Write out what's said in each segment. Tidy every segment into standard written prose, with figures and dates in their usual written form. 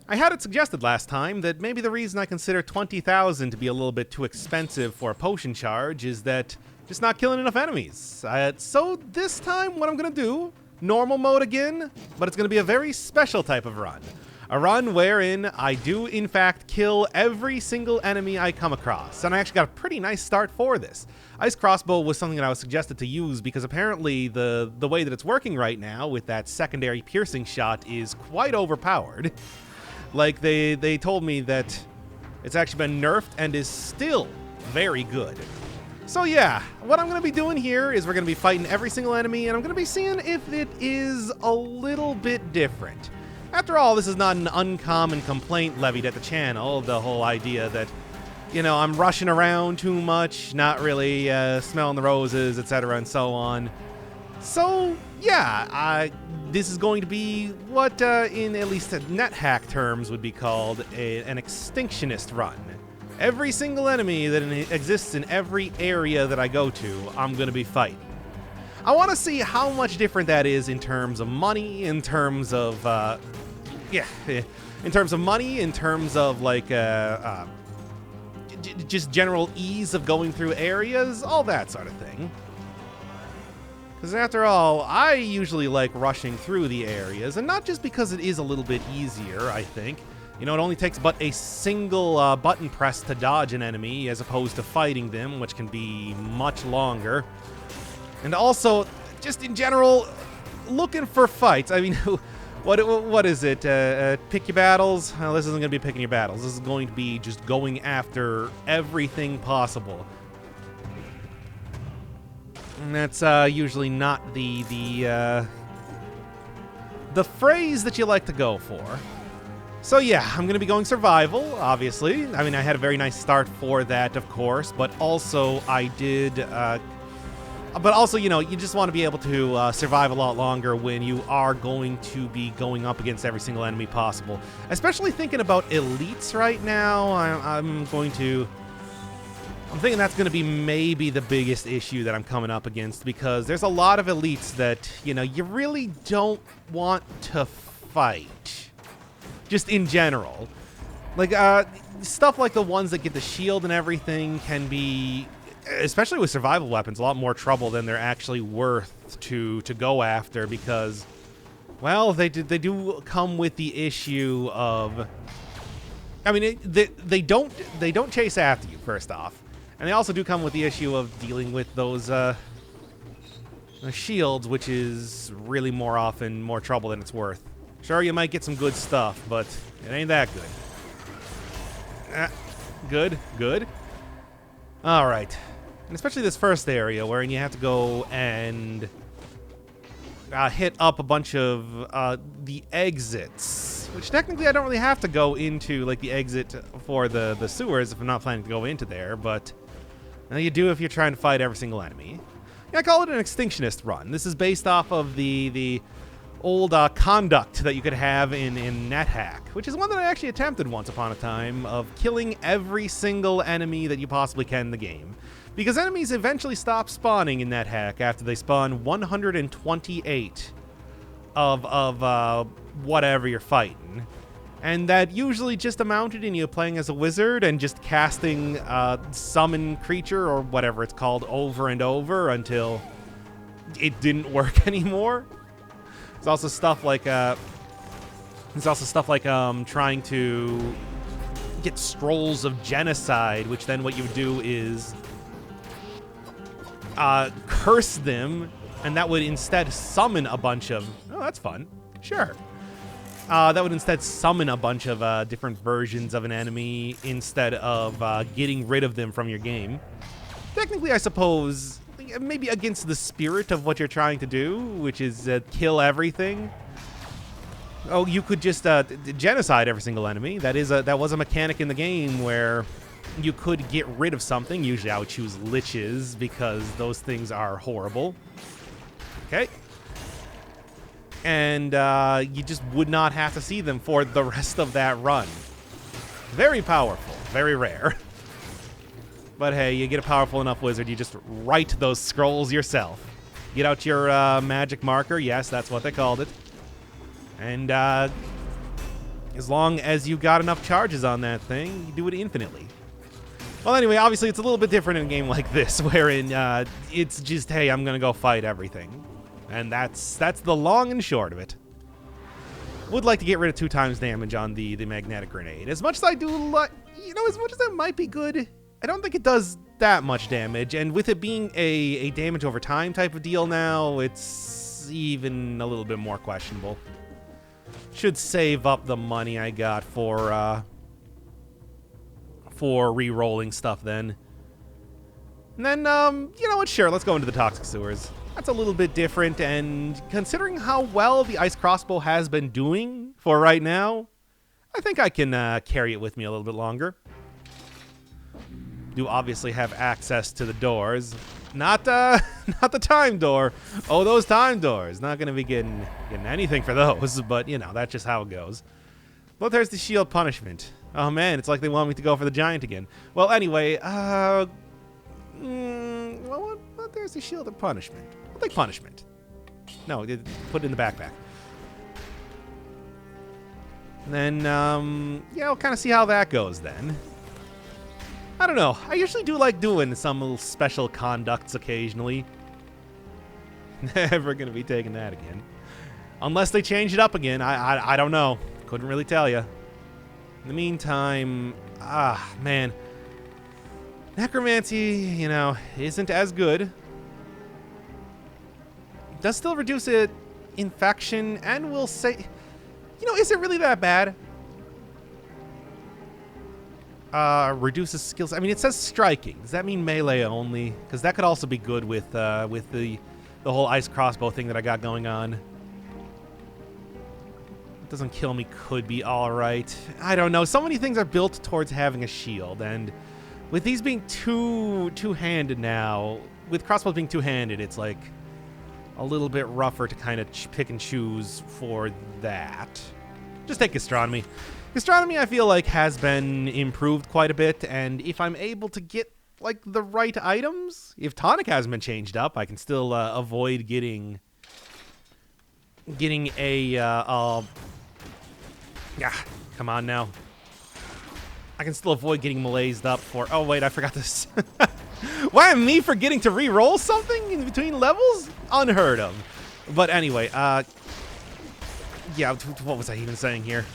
I had it suggested last time that maybe the reason I consider 20,000 to be a little bit too expensive for a potion charge is that just not killing enough enemies. So this time what I'm going to do, normal mode again, but it's going to be a very special type of run. A run wherein I do, in fact, kill every single enemy I come across. And I actually got a pretty nice start for this. Ice Crossbow was something that I was suggested to use because apparently the way that it's working right now with that secondary piercing shot is quite overpowered. Like, they told me that it's actually been nerfed and is still very good. So yeah, what I'm going to be doing here is we're going to be fighting every single enemy, and I'm going to be seeing if it is a little bit different. After all, this is not an uncommon complaint levied at the channel, the whole idea that, you know, I'm rushing around too much, not really smelling the roses, etc. and so on. So, yeah, this is going to be what, in at least NetHack terms, would be called an extinctionist run. Every single enemy that exists in every area that I go to, I'm going to be fighting. I want to see how much different that is in terms of money, in terms of, in terms of money, in terms of, like, just general ease of going through areas, all that sort of thing. Because after all, I usually like rushing through the areas, and not just because it is a little bit easier, I think. You know, it only takes but a single button press to dodge an enemy, as opposed to fighting them, which can be much longer. And also, just in general, looking for fights. I mean, what is it? Pick your battles? Well, this isn't going to be picking your battles. This is going to be just going after everything possible. And that's usually not the phrase that you like to go for. So yeah, I'm going to be going survival, obviously. I mean, I had a very nice start for that, of course, but also I did... but also, you know, you just want to be able to survive a lot longer when you are going to be going up against every single enemy possible. Especially thinking about elites right now, I'm thinking that's going to be maybe the biggest issue that I'm coming up against, because there's a lot of elites that, you know, you really don't want to fight. Just in general. Like, stuff like the ones that get the shield and everything can be, especially with survival weapons, a lot more trouble than they're actually worth to go after, because, well, they do come with the issue of, I mean, they don't chase after you, first off. And they also do come with the issue of dealing with those shields, which is really more often more trouble than it's worth. Sure, you might get some good stuff, but it ain't that good. Good. All right. And especially this first area, wherein you have to go and hit up a bunch of the exits, which technically I don't really have to go into, like, the exit for the sewers if I'm not planning to go into there, but you do if you're trying to fight every single enemy. Yeah, I call it an extinctionist run. This is based off of the old conduct that you could have in NetHack, which is one that I actually attempted once upon a time, of killing every single enemy that you possibly can in the game. Because enemies eventually stop spawning in NetHack after they spawn 128 of whatever you're fighting. And that usually just amounted in you playing as a wizard and just casting summon creature or whatever it's called over and over until it didn't work anymore. There's also stuff like trying to get scrolls of genocide, which then what you would do is curse them, and that would instead summon a bunch of... Oh, that's fun. Sure. That would instead summon a bunch of different versions of an enemy instead of getting rid of them from your game. Technically, I suppose, maybe against the spirit of what you're trying to do, which is kill everything. Oh, you could just genocide every single enemy. That was a mechanic in the game where you could get rid of something. Usually I would choose liches because those things are horrible. Okay. And you just would not have to see them for the rest of that run. Very powerful. Very rare. But hey, you get a powerful enough wizard, you just write those scrolls yourself. Get out your magic marker. Yes, that's what they called it. And As long as you got enough charges on that thing, you do it infinitely. Well, anyway, obviously it's a little bit different in a game like this, wherein it's just, hey, I'm gonna go fight everything. And that's the long and short of it. Would like to get rid of 2 times damage on the magnetic grenade. As much as I do like, as much as that might be good, I don't think it does that much damage. And with it being a damage over time type of deal now, it's even a little bit more questionable. Should save up the money I got for re-rolling stuff then. And then, you know what, sure, let's go into the toxic sewers. That's a little bit different, and considering how well the ice crossbow has been doing for right now, I think I can carry it with me a little bit longer. Do obviously have access to the doors. Not the time door. Oh, those time doors. Not going to be getting anything for those, but, that's just how it goes. Bloodthirsty Shield Punishment. Oh, man, it's like they want me to go for the giant again. Well, anyway, Bloodthirsty Shield or Punishment? I'll take Punishment. No, put it in the backpack. And then, yeah, we'll kind of see how that goes then. I don't know. I usually do like doing some little special conducts occasionally. Never going to be taking that again. Unless they change it up again. I don't know. Couldn't really tell you. In the meantime, man. Necromancy, isn't as good. Does still reduce it infection, and will say, is it really that bad? Reduces skills. I mean, it says striking. Does that mean melee only? Because that could also be good with the whole ice crossbow thing that I got going on. It doesn't kill me. Could be all right. I don't know. So many things are built towards having a shield, and with these being two-handed now, with crossbows being two-handed, it's like a little bit rougher to kind of pick and choose for that. Just take Gastronomy. Gastronomy, I feel like, has been improved quite a bit, and if I'm able to get, like, the right items, if Tonic hasn't been changed up, I can still avoid getting a, yeah, come on now. I can still avoid getting malaised up for, oh, wait, I forgot this. Why am me forgetting to re-roll something in between levels? Unheard of. But anyway, yeah, what was I even saying here?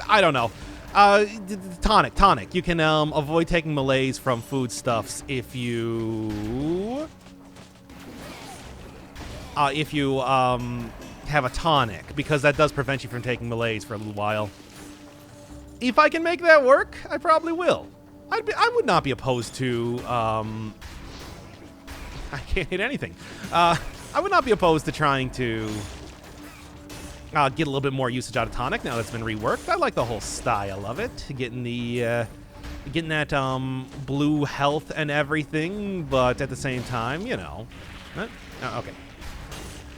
I don't know. Tonic. You can avoid taking malaise from foodstuffs if you have a tonic, because that does prevent you from taking malaise for a little while. If I can make that work, I probably will. I would not be opposed to, I can't hit anything. I would not be opposed to trying to get a little bit more usage out of tonic now that's been reworked. I like the whole style of it, getting that blue health and everything, but at the same time, okay.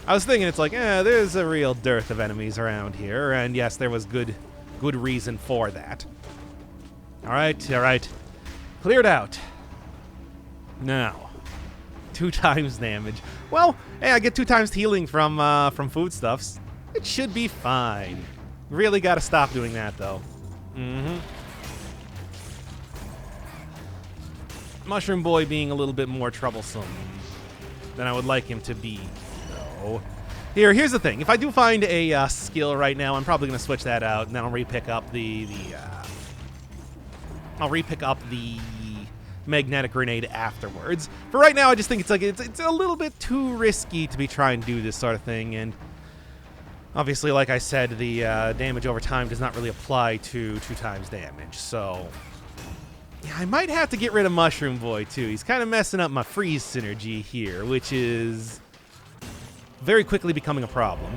I was thinking, it's like, there's a real dearth of enemies around here, and yes, there was good reason for that. All right. Cleared out. Now, 2 times damage. Well, hey, I get 2 times healing from foodstuffs. It should be fine. Really got to stop doing that, though. Mushroom Boy being a little bit more troublesome than I would like him to be, though. Here's the thing. If I do find a skill right now, I'm probably going to switch that out, and then I'll re-pick up the magnetic grenade afterwards. For right now, I just think it's a little bit too risky to be trying to do this sort of thing, and obviously, like I said, the damage over time does not really apply to 2 times damage, so yeah, I might have to get rid of Mushroom Boy too. He's kind of messing up my freeze synergy here, which is very quickly becoming a problem.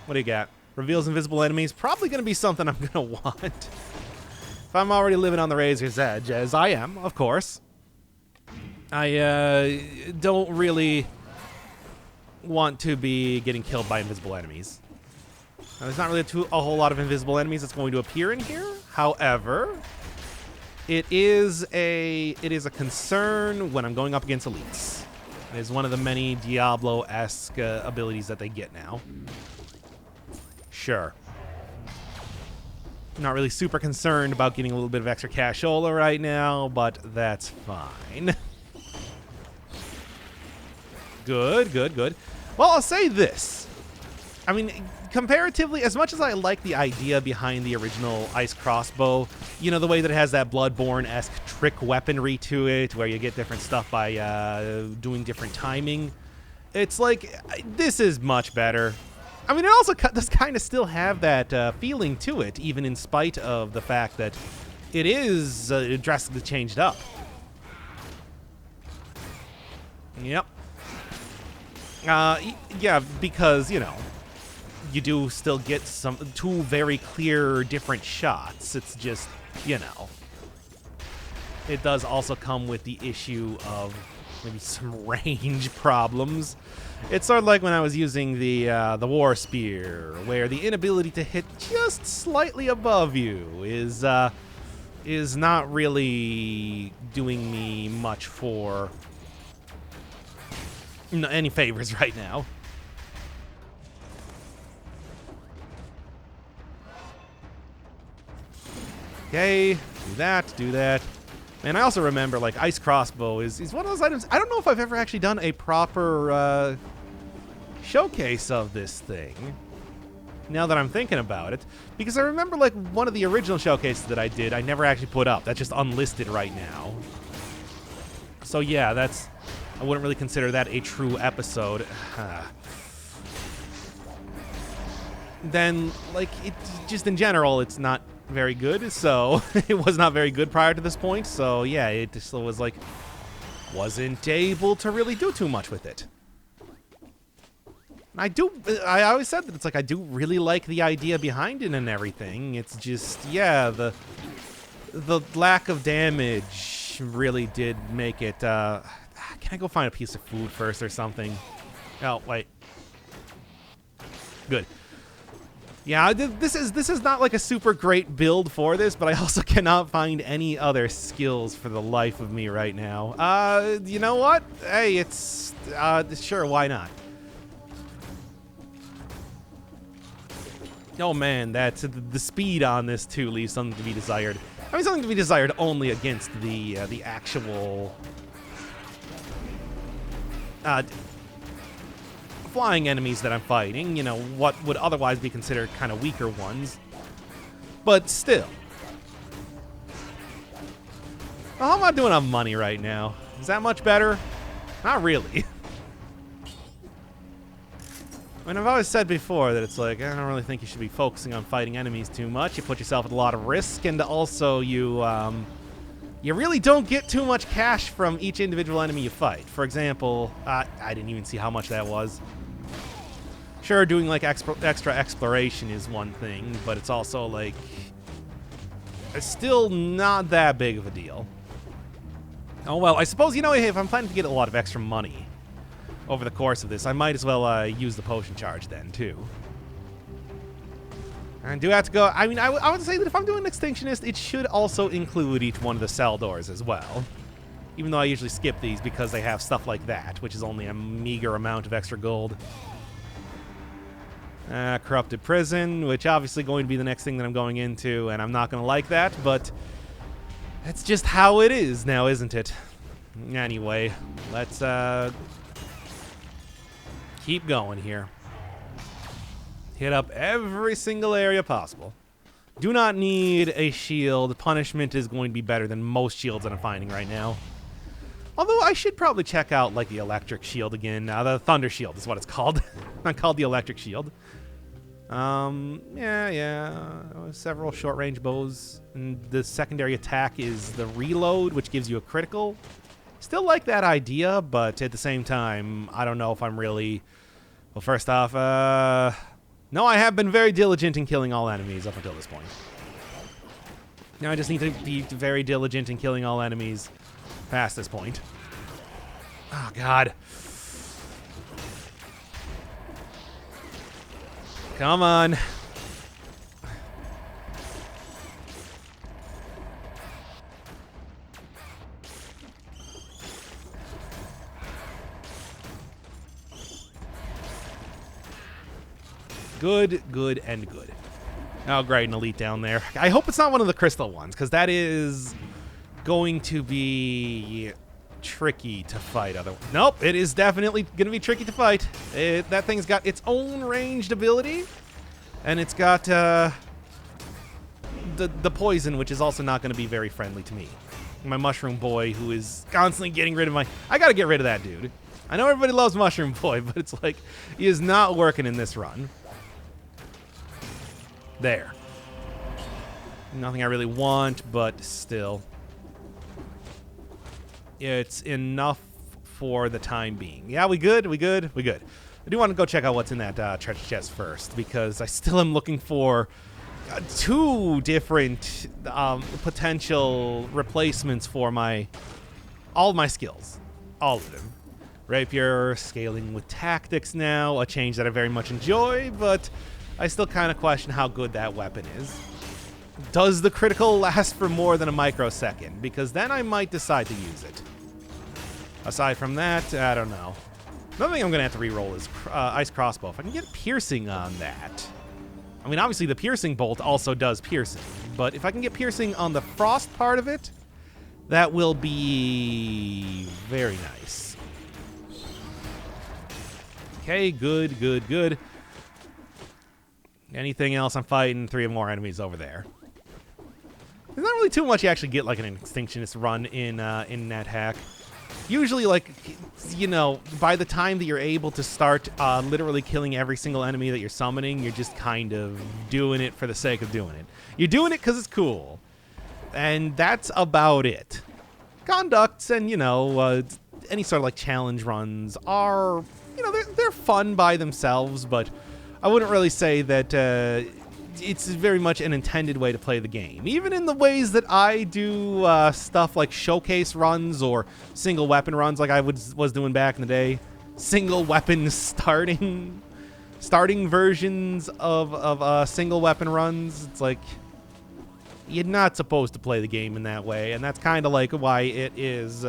What do you got? Reveals invisible enemies. Probably going to be something I'm going to want. If I'm already living on the razor's edge, as I am, of course, I don't really want to be getting killed by invisible enemies. Now, there's not really a whole lot of invisible enemies that's going to appear in here. However, it is a concern when I'm going up against elites. It is one of the many Diablo-esque abilities that they get now. Sure. Not really super concerned about getting a little bit of extra cashola right now, but that's fine. Good, good, good. Well, I'll say this. I mean, comparatively, as much as I like the idea behind the original ice crossbow, you know, the way that it has that Bloodborne-esque trick weaponry to it, where you get different stuff by doing different timing, it's like, this is much better. I mean, it also does kind of still have that feeling to it, even in spite of the fact that it is drastically changed up. Yep. Yeah, because, you know, you do still get two very clear different shots. It's just, you know. It does also come with the issue of maybe some range problems. It's sort of like when I was using the war spear, where the inability to hit just slightly above you is not really doing me much for any favors right now. Okay, do that, do that. And I also remember, like, ice crossbow is one of those items. I don't know if I've ever actually done a proper showcase of this thing, now that I'm thinking about it. Because I remember, like, one of the original showcases that I did, I never actually put up. That's just unlisted right now. So, yeah, I wouldn't really consider that a true episode. Then, like, it just in general, it's not very good, so it was not very good prior to this point, so yeah, it just was like, wasn't able to really do too much with it. I always said that it's like, I do really like the idea behind it and everything. It's just, yeah, the lack of damage really did make it, can I go find a piece of food first or something? Oh, wait. Good. Yeah, this is not like a super great build for this, but I also cannot find any other skills for the life of me right now. You know what? Hey, it's, sure, why not? Oh man, that's the speed on this too leaves something to be desired. I mean, something to be desired only against the actual flying enemies that I'm fighting, you know, what would otherwise be considered kind of weaker ones. But still. Well, how am I doing on money right now? Is that much better? Not really. I mean, I've always said before that it's like, I don't really think you should be focusing on fighting enemies too much. You put yourself at a lot of risk, and also you really don't get too much cash from each individual enemy you fight. For example, I didn't even see how much that was. Sure, doing like extra exploration is one thing, but it's also like, it's still not that big of a deal. Oh well, I suppose, you know, if I'm planning to get a lot of extra money over the course of this, I might as well use the potion charge then too. And do have to go. I mean, I would say that if I'm doing Extinctionist, it should also include each one of the cell doors as well. Even though I usually skip these because they have stuff like that, which is only a meager amount of extra gold. Corrupted Prison, which obviously going to be the next thing that I'm going into, and I'm not going to like that, but that's just how it is now, isn't it? Anyway, let's keep going here. Hit up every single area possible. Do not need a shield. Punishment is going to be better than most shields that I'm finding right now. Although I should probably check out like the electric shield again. The thunder shield is what it's called. Not called the electric shield. Yeah. Several short range bows. And the secondary attack is the reload, which gives you a critical. Still like that idea, but at the same time, I don't know if I'm really... Well, first off, no, I have been very diligent in killing all enemies up until this point. Now I just need to be very diligent in killing all enemies past this point. Oh, God. Come on. Good, good, and good. Oh, great, an elite down there. I hope it's not one of the crystal ones, because that is going to be tricky to fight. Nope, it is definitely going to be tricky to fight. That thing's got its own ranged ability, and it's got the poison, which is also not going to be very friendly to me. My mushroom boy, who is constantly getting rid of my... I got to get rid of that dude. I know everybody loves mushroom boy, but it's like, he is not working in this run. There. Nothing I really want, but still. It's enough for the time being. Yeah, we good? We good? We good. I do want to go check out what's in that treasure chest first, because I still am looking for 2 different potential replacements for all of my skills. All of them. Rapier, scaling with tactics now, a change that I very much enjoy, but I still kind of question how good that weapon is. Does the critical last for more than a microsecond? Because then I might decide to use it. Aside from that, I don't know. Another thing I'm going to have to reroll is Ice Crossbow. If I can get piercing on that. I mean, obviously the piercing bolt also does piercing. But if I can get piercing on the frost part of it, that will be very nice. Okay, good, good, good. Anything else? I'm fighting 3 more enemies over there. There's not really too much you actually get like an Extinctionist run in NetHack. Usually, like, you know, by the time that you're able to start literally killing every single enemy that you're summoning, you're just kind of doing it for the sake of doing it. You're doing it because it's cool. And that's about it. Conducts and, you know, any sort of like challenge runs are, you know, they're fun by themselves, but I wouldn't really say that it's very much an intended way to play the game. Even in the ways that I do stuff like showcase runs or single weapon runs like I was doing back in the day. Single weapon starting versions of single weapon runs. It's like, you're not supposed to play the game in that way, and that's kind of like why it is,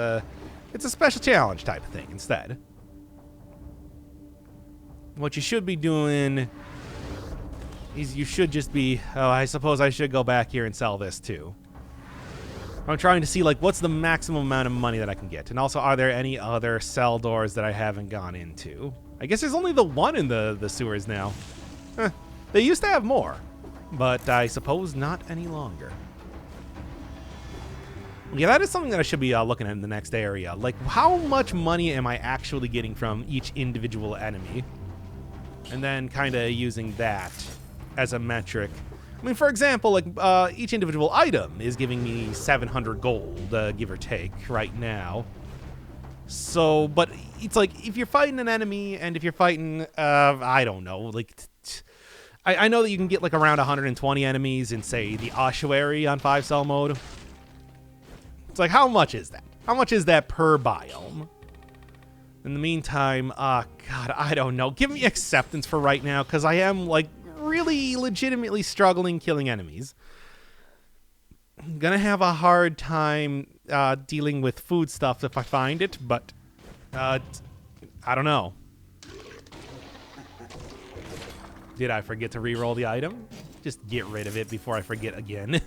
it's a special challenge type of thing instead. What you should be doing is you should just be, oh, I suppose I should go back here and sell this too. I'm trying to see, like, what's the maximum amount of money that I can get? And also, are there any other cell doors that I haven't gone into? I guess there's only the one in the sewers now. They used to have more, but I suppose not any longer. Yeah, that is something that I should be looking at in the next area. Like, how much money am I actually getting from each individual enemy? And then kind of using that as a metric. I mean, for example, like each individual item is giving me 700 gold, give or take, right now. So, but it's like, if you're fighting an enemy, and if you're fighting, I don't know, like, I know that you can get like around 120 enemies in, say, the ossuary on 5-cell mode. It's like, how much is that? How much is that per biome? In the meantime, God, I don't know. Give me acceptance for right now, because I am, like, really legitimately struggling killing enemies. I'm gonna have a hard time dealing with food stuff if I find it, but I don't know. Did I forget to re-roll the item? Just get rid of it before I forget again.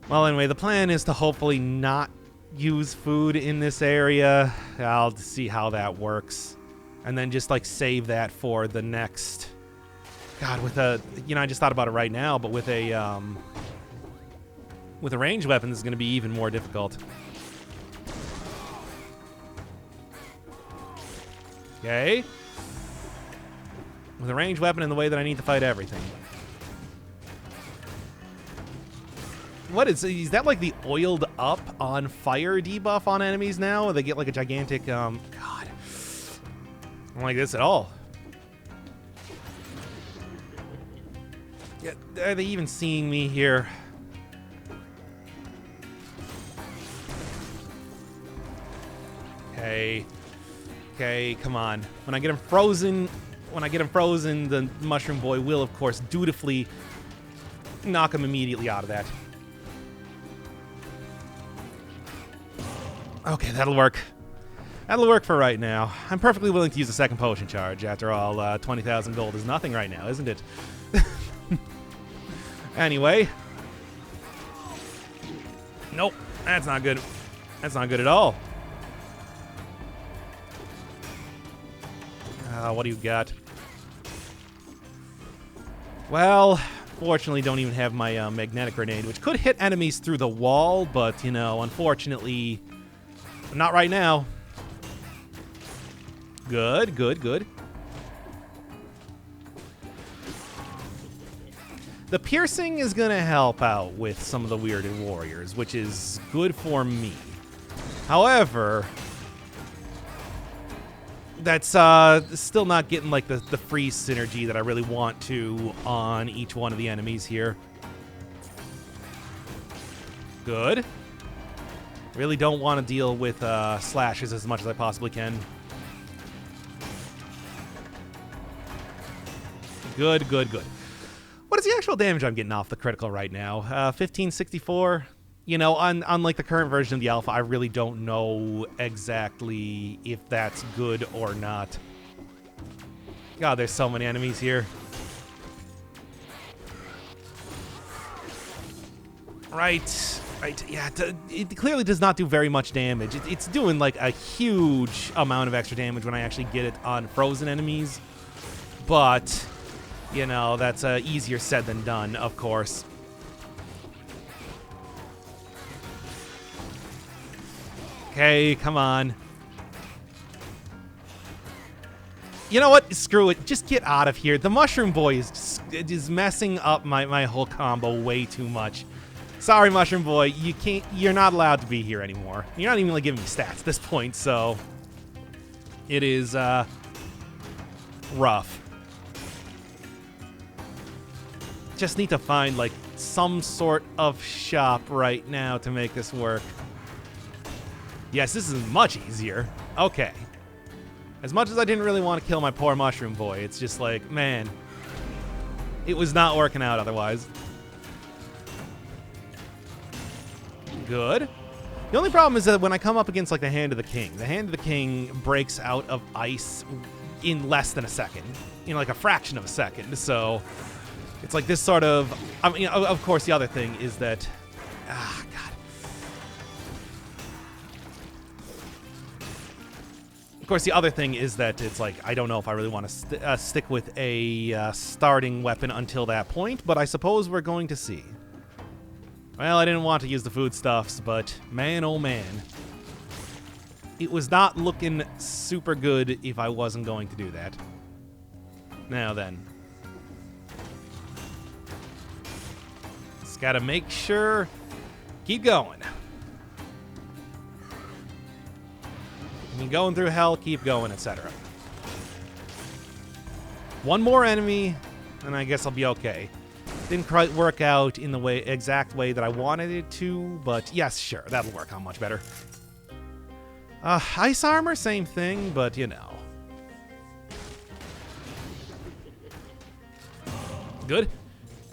Well, anyway, the plan is to hopefully not use food in this area. I'll see how that works. And then just, like, save that for the next... God, with a... You know, I just thought about it right now, but with a ranged weapon, this is going to be even more difficult. Okay. With a ranged weapon in the way that I need to fight everything. What is that, like the oiled up on fire debuff on enemies now? They get like a gigantic, God. I don't like this at all. Yeah, are they even seeing me here? Okay. Okay, come on. When I get him frozen, the mushroom boy will, of course, dutifully knock him immediately out of that. Okay, that'll work. That'll work for right now. I'm perfectly willing to use a second potion charge. After all, 20,000 gold is nothing right now, isn't it? Anyway. Nope, that's not good. That's not good at all. What do you got? Well, fortunately, don't even have my magnetic grenade, which could hit enemies through the wall, but, you know, unfortunately, not right now. Good, good, good. The piercing is going to help out with some of the weirded warriors, which is good for me. However, that's still not getting like the freeze synergy that I really want to on each one of the enemies here. Good. Really don't want to deal with slashes as much as I possibly can. Good, good, good. What is the actual damage I'm getting off the critical right now? 1564? You know, unlike the current version of the alpha, I really don't know exactly if that's good or not. God, there's so many enemies here. Right, right, yeah, it clearly does not do very much damage. It's doing like a huge amount of extra damage when I actually get it on frozen enemies. But, you know, that's easier said than done, of course. Okay, come on. You know what? Screw it. Just get out of here. The Mushroom Boy is messing up my whole combo way too much. Sorry, Mushroom Boy. You're not allowed to be here anymore. You're not even really giving me stats at this point, so it is rough. Just need to find like some sort of shop right now to make this work. Yes, this is much easier. Okay. As much as I didn't really want to kill my poor Mushroom Boy, it's just like, man, it was not working out otherwise. Good. The only problem is that when I come up against like the Hand of the King breaks out of ice in less than a second, you know, like a fraction of a second. So it's like this sort of, I mean, of course, the other thing is that, God. Of course, the other thing is that it's like, I don't know if I really want to stick with a starting weapon until that point, but I suppose we're going to see. Well, I didn't want to use the foodstuffs, but man, oh man. It was not looking super good if I wasn't going to do that. Now then. Just gotta make sure. Keep going. I mean, going through hell, keep going, etc. One more enemy, and I guess I'll be okay. Didn't quite work out in the exact way that I wanted it to, but yes, sure, that'll work out much better. Ice armor, same thing, but you know. Good.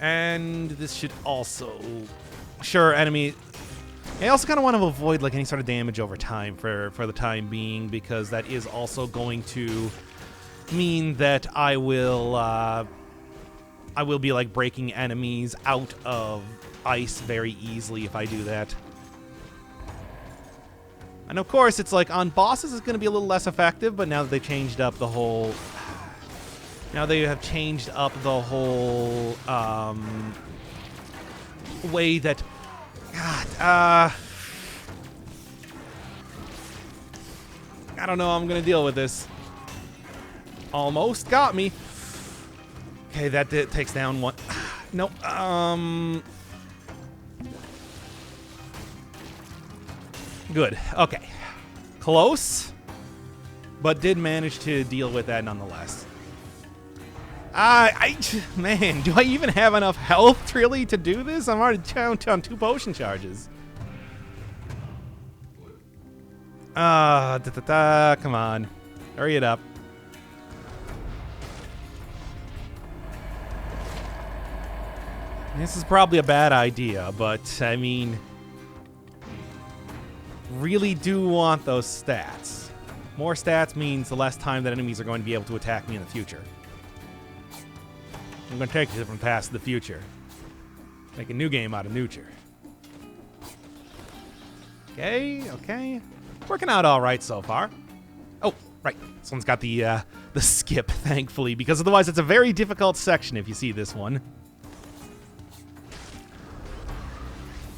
And this should also... Sure, enemy... I also kind of want to avoid like any sort of damage over time for the time being, because that is also going to mean that I will be like breaking enemies out of ice very easily if I do that. And of course, it's like on bosses it's going to be a little less effective, but now that they've changed up the whole way that God, I don't know how I'm gonna deal with this. Almost got me. Okay, that takes down one. Nope. Good. Okay. Close, but did manage to deal with that nonetheless. Man, do I even have enough health really to do this? I'm already down on 2 potion charges. Come on. Hurry it up. This is probably a bad idea, but I mean, really do want those stats. More stats means the less time that enemies are going to be able to attack me in the future. I'm going to take it from past to the future. Make a new game out of Neuter. Okay. Working out all right so far. Oh, right. This one's got the skip, thankfully, because otherwise it's a very difficult section if you see this one.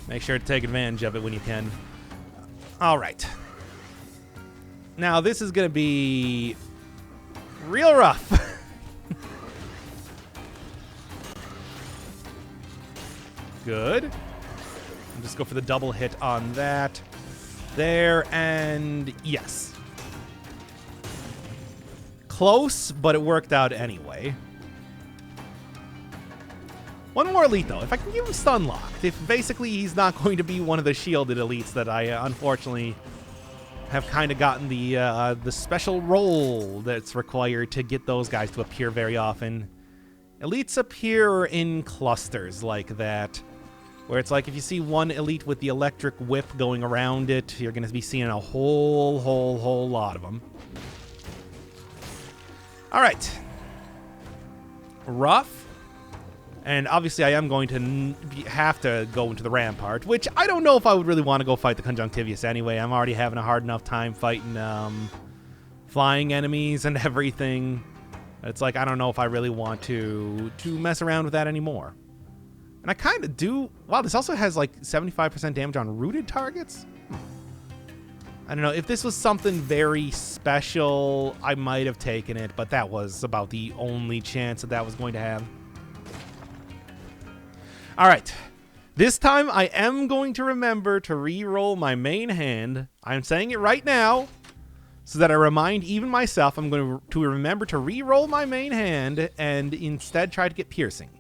Make sure to take advantage of it when you can. All right. Now, this is going to be real rough. Good. I'll just go for the double hit on that. There, and yes. Close, but it worked out anyway. One more elite, though. If I can give him stun locked, if basically he's not going to be one of the shielded elites that I unfortunately have kind of gotten the special role that's required to get those guys to appear very often. Elites appear in clusters like that, where it's like if you see one elite with the electric whip going around it, you're going to be seeing a whole lot of them. All right. Rough. And obviously I am going to have to go into the Rampart, which I don't know if I would really want to go fight the Conjunctivius anyway. I'm already having a hard enough time fighting flying enemies and everything. It's like, I don't know if I really want to mess around with that anymore. And I kind of do. Wow, this also has like 75% damage on rooted targets? I don't know. If this was something very special, I might have taken it, but that was about the only chance that was going to have. All right. This time I am going to remember to re-roll my main hand. I'm saying it right now so that I remind even myself I'm going to remember to re-roll my main hand and instead try to get piercing.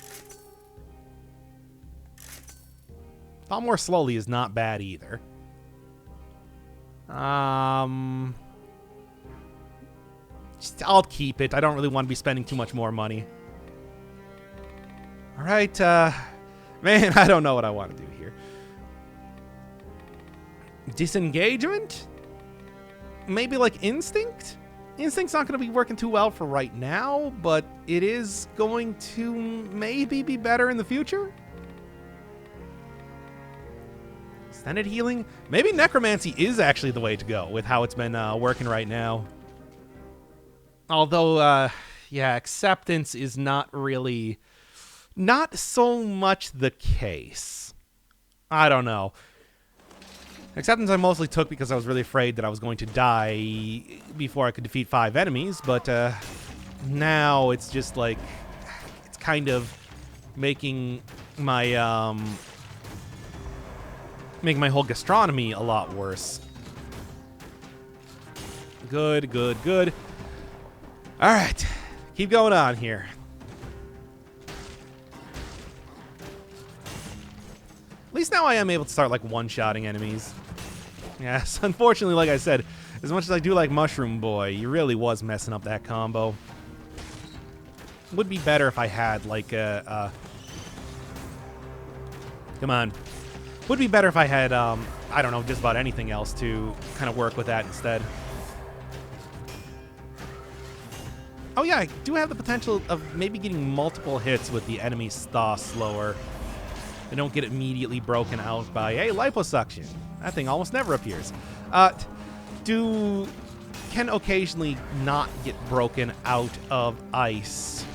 A lot more slowly is not bad either. I'll keep it. I don't really want to be spending too much more money. All right, man, I don't know what I want to do here. Disengagement? Maybe like instinct? Instinct's not going to be working too well for right now, but it is going to maybe be better in the future. Extended healing? Maybe necromancy is actually the way to go with how it's been working right now. Although, yeah, acceptance is not so much the case. I don't know. Acceptance I mostly took because I was really afraid that I was going to die before I could defeat 5 enemies, but now it's just like, it's kind of making my whole gastronomy a lot worse. Good. All right, keep going on here. At least now I am able to start like one-shotting enemies. Yes, unfortunately, like I said, as much as I do like Mushroom Boy, he really was messing up that combo. Would be better if I had like a come on. Would be better if I had, I don't know, just about anything else to kind of work with that instead. Oh yeah, I do have the potential of maybe getting multiple hits with the enemies thaw slower. They don't get immediately broken out by, hey, liposuction. That thing almost never appears. Can occasionally not get broken out of ice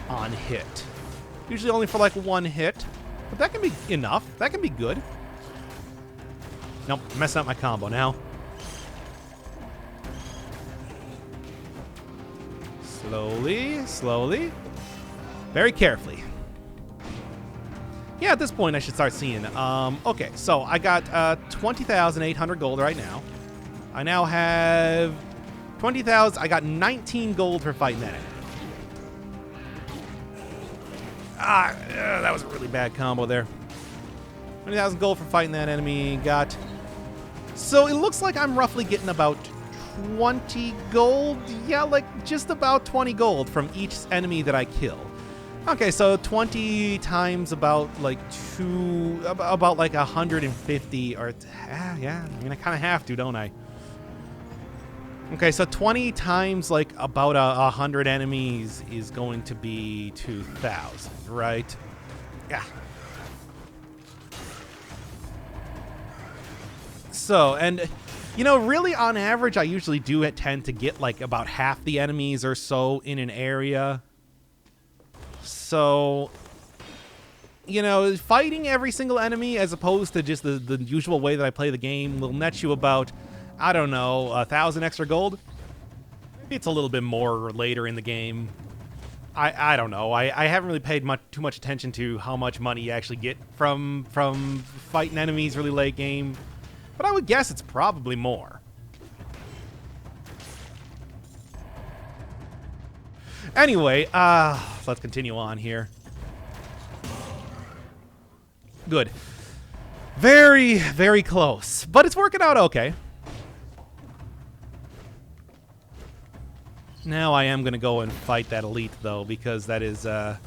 on hit. Usually only for like one hit. But that can be enough. That can be good. Nope, messing up my combo now. Slowly. Very carefully. Yeah, at this point I should start seeing. Okay, so I got 20,800 gold right now. I now have 20,000. I got 19 gold for fighting that enemy. That was a really bad combo there. 20,000 gold for fighting that enemy. So it looks like I'm roughly getting about 20 gold. Yeah, like just about 20 gold from each enemy that I kill. Okay, so 20 times about like 150 or yeah, I mean I kind of have to, don't I? Okay, so 20 times like about 100 enemies is going to be 2,000, right? Yeah. So, and you know, really on average, I usually do tend to get like about half the enemies or so in an area. So, you know, fighting every single enemy as opposed to just the usual way that I play the game will net you about, I don't know, 1,000 extra gold. Maybe it's a little bit more later in the game. I don't know. I haven't really paid too much attention to how much money you actually get from fighting enemies really late game. But I would guess it's probably more. Anyway, let's continue on here. Good. Very, very close. But it's working out okay. Now I am going to go and fight that elite, though, because that is, well,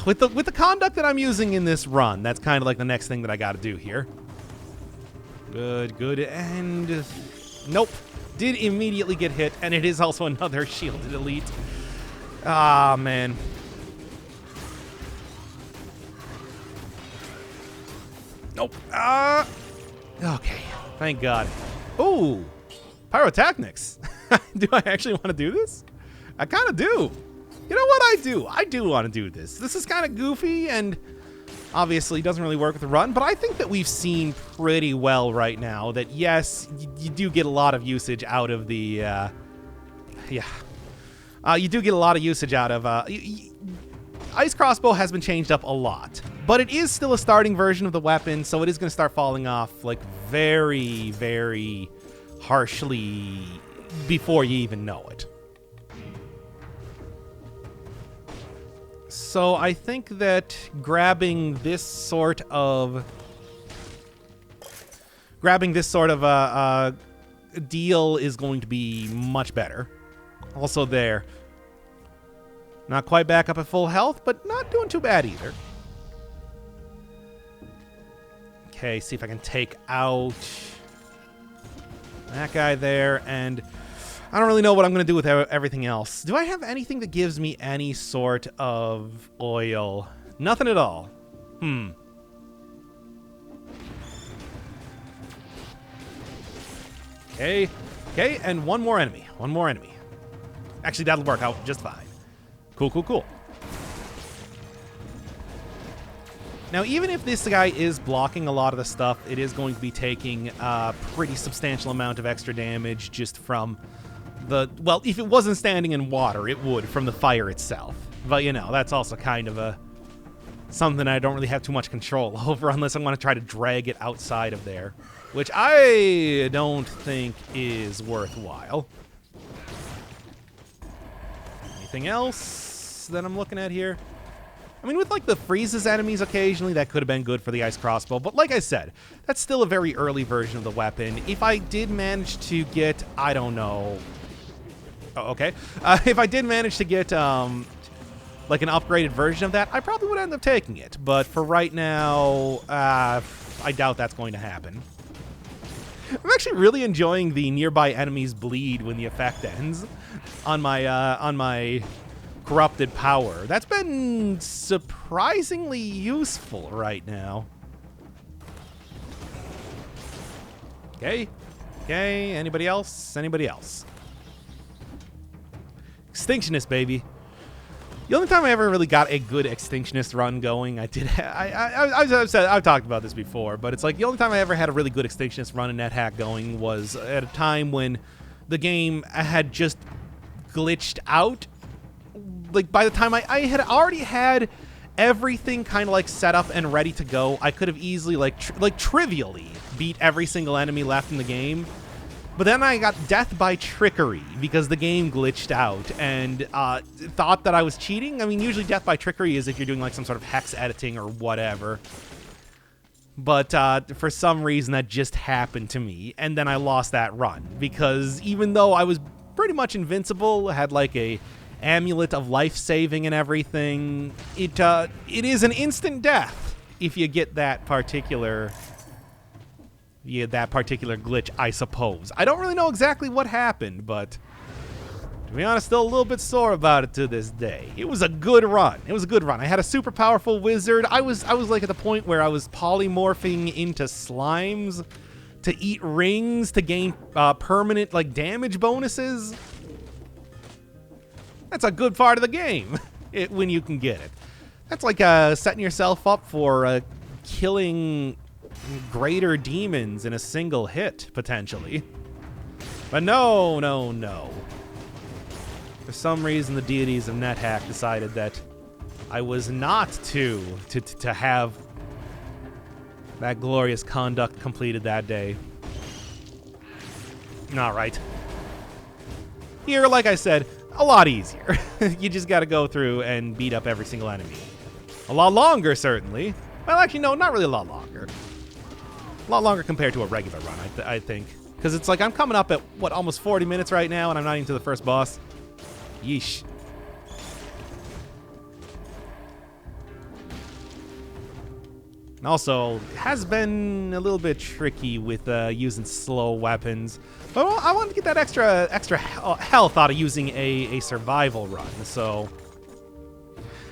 with the conduct that I'm using in this run, that's kind of like the next thing that I got to do here. Good, good, and nope. Did immediately get hit, and it is also another shielded elite. Ah, man. Nope. Okay. Thank God. Ooh, pyrotechnics. Do I actually want to do this? I kind of do. You know what I do? I do want to do this. This is kind of goofy and obviously doesn't really work with the run, but I think that we've seen pretty well right now that yes, you do get a lot of usage out of the, you do get a lot of usage out of, Ice Crossbow has been changed up a lot, but it is still a starting version of the weapon, so it is going to start falling off, like, very, very harshly before you even know it. So I think that grabbing this sort of deal is going to be much better. Also there. Not quite back up at full health, but not doing too bad either. Okay, see if I can take out that guy there, and I don't really know what I'm going to do with everything else. Do I have anything that gives me any sort of oil? Nothing at all. Okay, okay, and one more enemy. One more enemy. Actually, that'll work out just fine. Cool, cool, cool. Now, even if this guy is blocking a lot of the stuff, it is going to be taking a pretty substantial amount of extra damage just from the... Well, if it wasn't standing in water, it would from the fire itself. But, you know, that's also kind of something I don't really have too much control over unless I want to try to drag it outside of there, which I don't think is worthwhile. Anything else that I'm looking at here? I mean, with, like, the freezes enemies occasionally, that could have been good for the Ice Crossbow. But like I said, that's still a very early version of the weapon. If I did manage to get, I don't know... Oh, okay. If I did manage to get, like, an upgraded version of that, I probably would end up taking it. But for right now, I doubt that's going to happen. I'm actually really enjoying the nearby enemies bleed when the effect ends on my corrupted power. That's been surprisingly useful right now. Okay. Okay, anybody else? Anybody else? Extinctionist, baby. The only time I ever really got a good Extinctionist run going, I've talked about this before, but it's like the only time I ever had a really good Extinctionist run in NetHack going was at a time when the game had just glitched out. Like, by the time I had already had everything kind of, like, set up and ready to go, I could have easily, like trivially beat every single enemy left in the game. But then I got death by trickery because the game glitched out and thought that I was cheating. I mean, usually death by trickery is if you're doing, like, some sort of hex editing or whatever. But for some reason, that just happened to me, and then I lost that run because even though I was pretty much invincible, had, like, a amulet of life saving and everything, it is an instant death if you get that particular via that particular glitch, I suppose. I don't really know exactly what happened, but to be honest, still a little bit sore about it to this day. It was a good run. It was a good run. I had a super powerful wizard. I was like at the point where I was polymorphing into slimes to eat rings to gain permanent like damage bonuses. That's a good part of the game when you can get it. That's like setting yourself up for killing greater demons in a single hit, potentially. But no, no, no. For some reason, the deities of NetHack decided that I was not to have that glorious conduct completed that day. All right. Here, like I said, a lot easier. You just got to go through and beat up every single enemy. A lot longer, certainly. Well, actually, no, not really a lot longer. A lot longer compared to a regular run, I think. Because it's like I'm coming up at, what, almost 40 minutes right now, and I'm not even to the first boss. Yeesh. And also, has been a little bit tricky with using slow weapons. But I wanted to get that extra health out of using a survival run. So,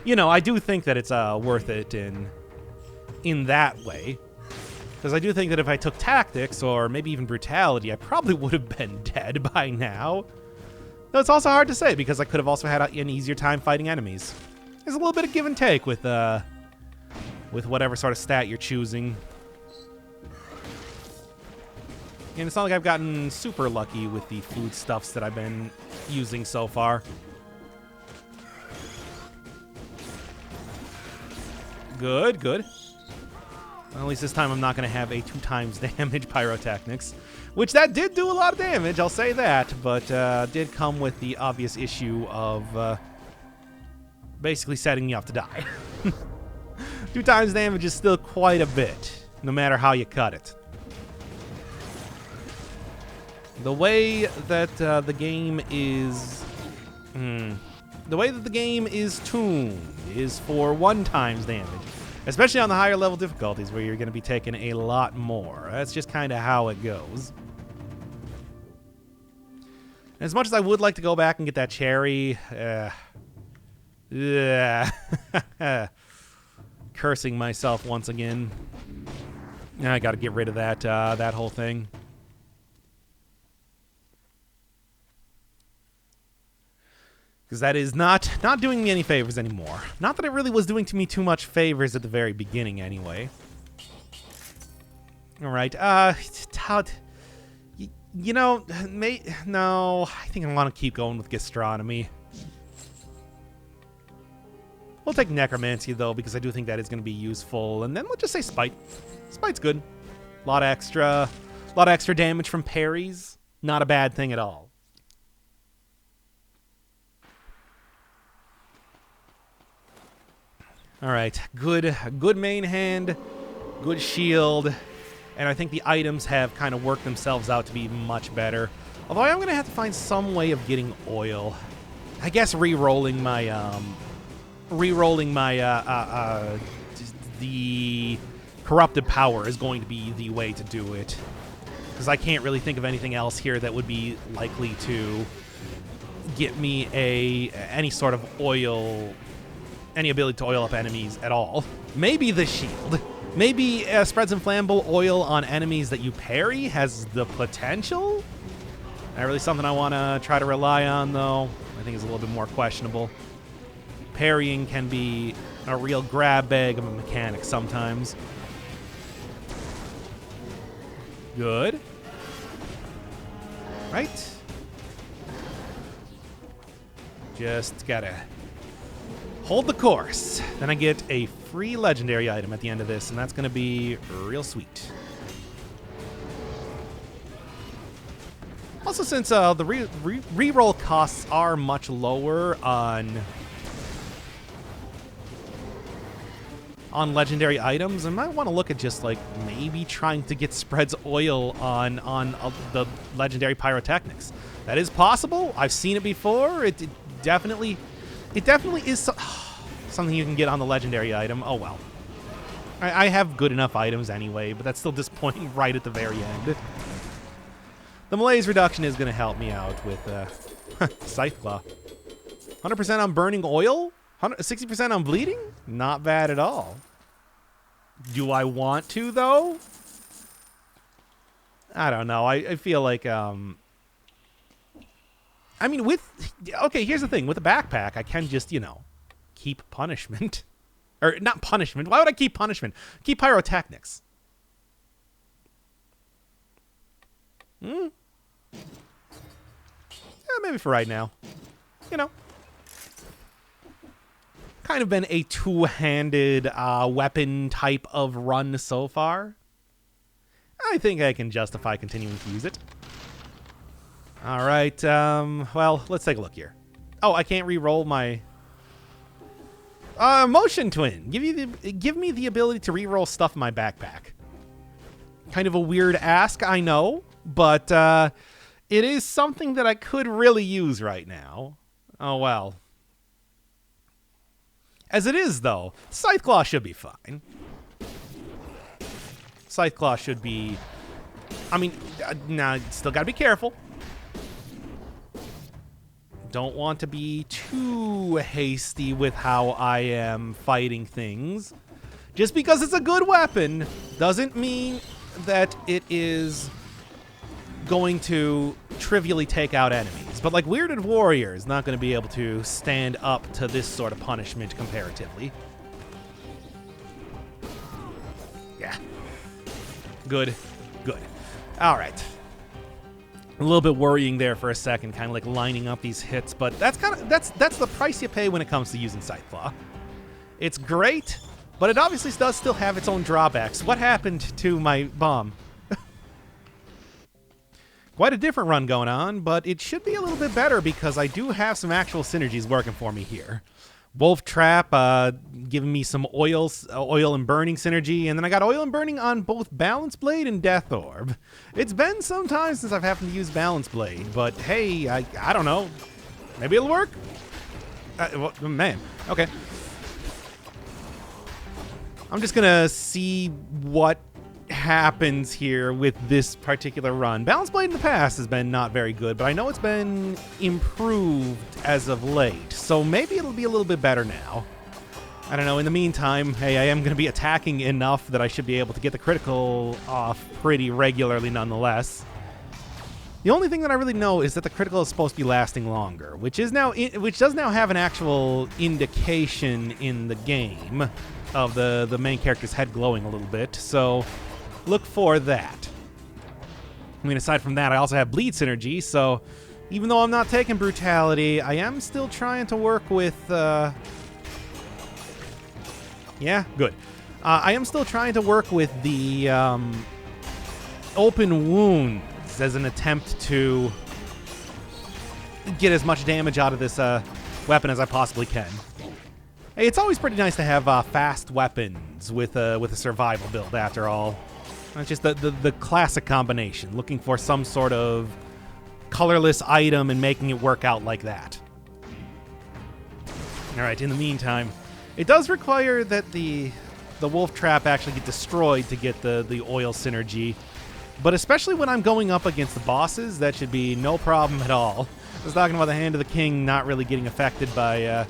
you know, I do think that it's worth it in that way. Because I do think that if I took tactics or maybe even brutality, I probably would have been dead by now. Though it's also hard to say because I could have also had an easier time fighting enemies. There's a little bit of give and take with whatever sort of stat you're choosing. And it's not like I've gotten super lucky with the foodstuffs that I've been using so far. Good, good. Well, at least this time I'm not going to have a 2 times damage pyrotechnics. Which that did do a lot of damage, I'll say that. But did come with the obvious issue of basically setting you up to die. 2 times damage is still quite a bit, no matter how you cut it. The way that the game is... the way that the game is tuned is for 1 times damage. Especially on the higher level difficulties where you're going to be taking a lot more. That's just kind of how it goes. As much as I would like to go back and get that cherry... Cursing myself once again. Now I got to get rid of that whole thing. Because that is not doing me any favors anymore. Not that it really was doing to me too much favors at the very beginning, anyway. All right. You know, no. I think I want to keep going with gastronomy. We'll take necromancy though, because I do think that is going to be useful. And then we'll just say spite. Spite's good. A lot of extra damage from parries. Not a bad thing at all. All right, good main hand, good shield, and I think the items have kind of worked themselves out to be much better. Although I am gonna have to find some way of getting oil. I guess re-rolling my the corrupted power is going to be the way to do it, because I can't really think of anything else here that would be likely to get me any sort of oil. Any ability to oil up enemies at all. Maybe the shield. Maybe spreads inflammable oil on enemies that you parry has the potential? Not really something I want to try to rely on, though. I think it's a little bit more questionable. Parrying can be a real grab bag of a mechanic sometimes. Good. Right? Just gotta hold the course. Then I get a free legendary item at the end of this, and that's going to be real sweet. Also, since the reroll costs are much lower on legendary items, I might want to look at just like maybe trying to get spreads oil on the legendary pyrotechnics. That is possible. I've seen it before. It definitely is something you can get on the legendary item. Oh well. I have good enough items anyway, but that's still disappointing right at the very end. The malaise reduction is going to help me out with Scythe Claw. 100% on burning oil? 60% on bleeding? Not bad at all. Do I want to, though? I don't know. I feel like, I mean, okay, here's the thing. With a backpack, I can just, you know, keep punishment. Or, not punishment. Why would I keep punishment? Keep pyrotechnics. Yeah, maybe for right now. You know. Kind of been a two-handed weapon type of run so far. I think I can justify continuing to use it. All right, well, let's take a look here. Oh, I can't re-roll my... Motion Twin. Give me the ability to re-roll stuff in my backpack. Kind of a weird ask, I know, but it is something that I could really use right now. Oh, well. As it is, though, Scythe Claw should be fine. Scythe Claw should be... I mean, nah, still gotta be careful. Don't want to be too hasty with how I am fighting things. Just because it's a good weapon doesn't mean that it is going to trivially take out enemies. But like Weirded Warrior is not going to be able to stand up to this sort of punishment comparatively. Yeah. Good. Good. All right. A little bit worrying there for a second, kind of like lining up these hits, but that's the price you pay when it comes to using Scythe Claw. It's great, but it obviously does still have its own drawbacks. What happened to my bomb? Quite a different run going on, but it should be a little bit better because I do have some actual synergies working for me here. Wolf Trap giving me some oil and burning synergy, and then I got oil and burning on both Balance Blade and Death Orb. It's been some time since I've happened to use Balance Blade, but hey, I don't know. Maybe it'll work? Well, man, okay. I'm just gonna see what happens here with this particular run. Balance Blade in the past has been not very good, but I know it's been improved as of late, so maybe it'll be a little bit better now. I don't know. In the meantime, hey, I am going to be attacking enough that I should be able to get the critical off pretty regularly nonetheless. The only thing that I really know is that the critical is supposed to be lasting longer, which does now have an actual indication in the game of the main character's head glowing a little bit, so look for that. I mean, aside from that, I also have bleed synergy, so even though I'm not taking brutality, I am still trying to work with... Yeah, good. I am still trying to work with the open wounds as an attempt to get as much damage out of this weapon as I possibly can. Hey, it's always pretty nice to have fast weapons with a survival build, after all. It's just the classic combination, looking for some sort of colorless item and making it work out like that. All right, in the meantime, it does require that the wolf trap actually get destroyed to get the oil synergy, but especially when I'm going up against the bosses, that should be no problem at all. I was talking about the Hand of the King not really getting affected by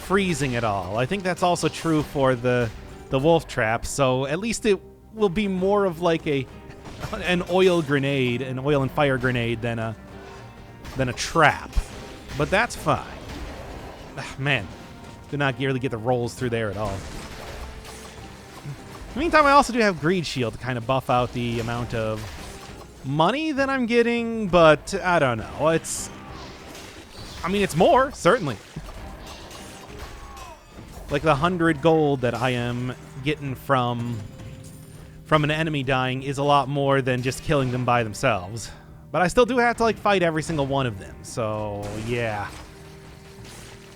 freezing at all. I think that's also true for the wolf trap, so at least it will be more of like an oil grenade, an oil and fire grenade than a trap. But that's fine. Man, did not really get the rolls through there at all. In the meantime, I also do have Greed Shield to kind of buff out the amount of money that I'm getting, but I don't know. It's more, certainly. Like the 100 gold that I am getting from an enemy dying is a lot more than just killing them by themselves. But I still do have to like fight every single one of them, so yeah.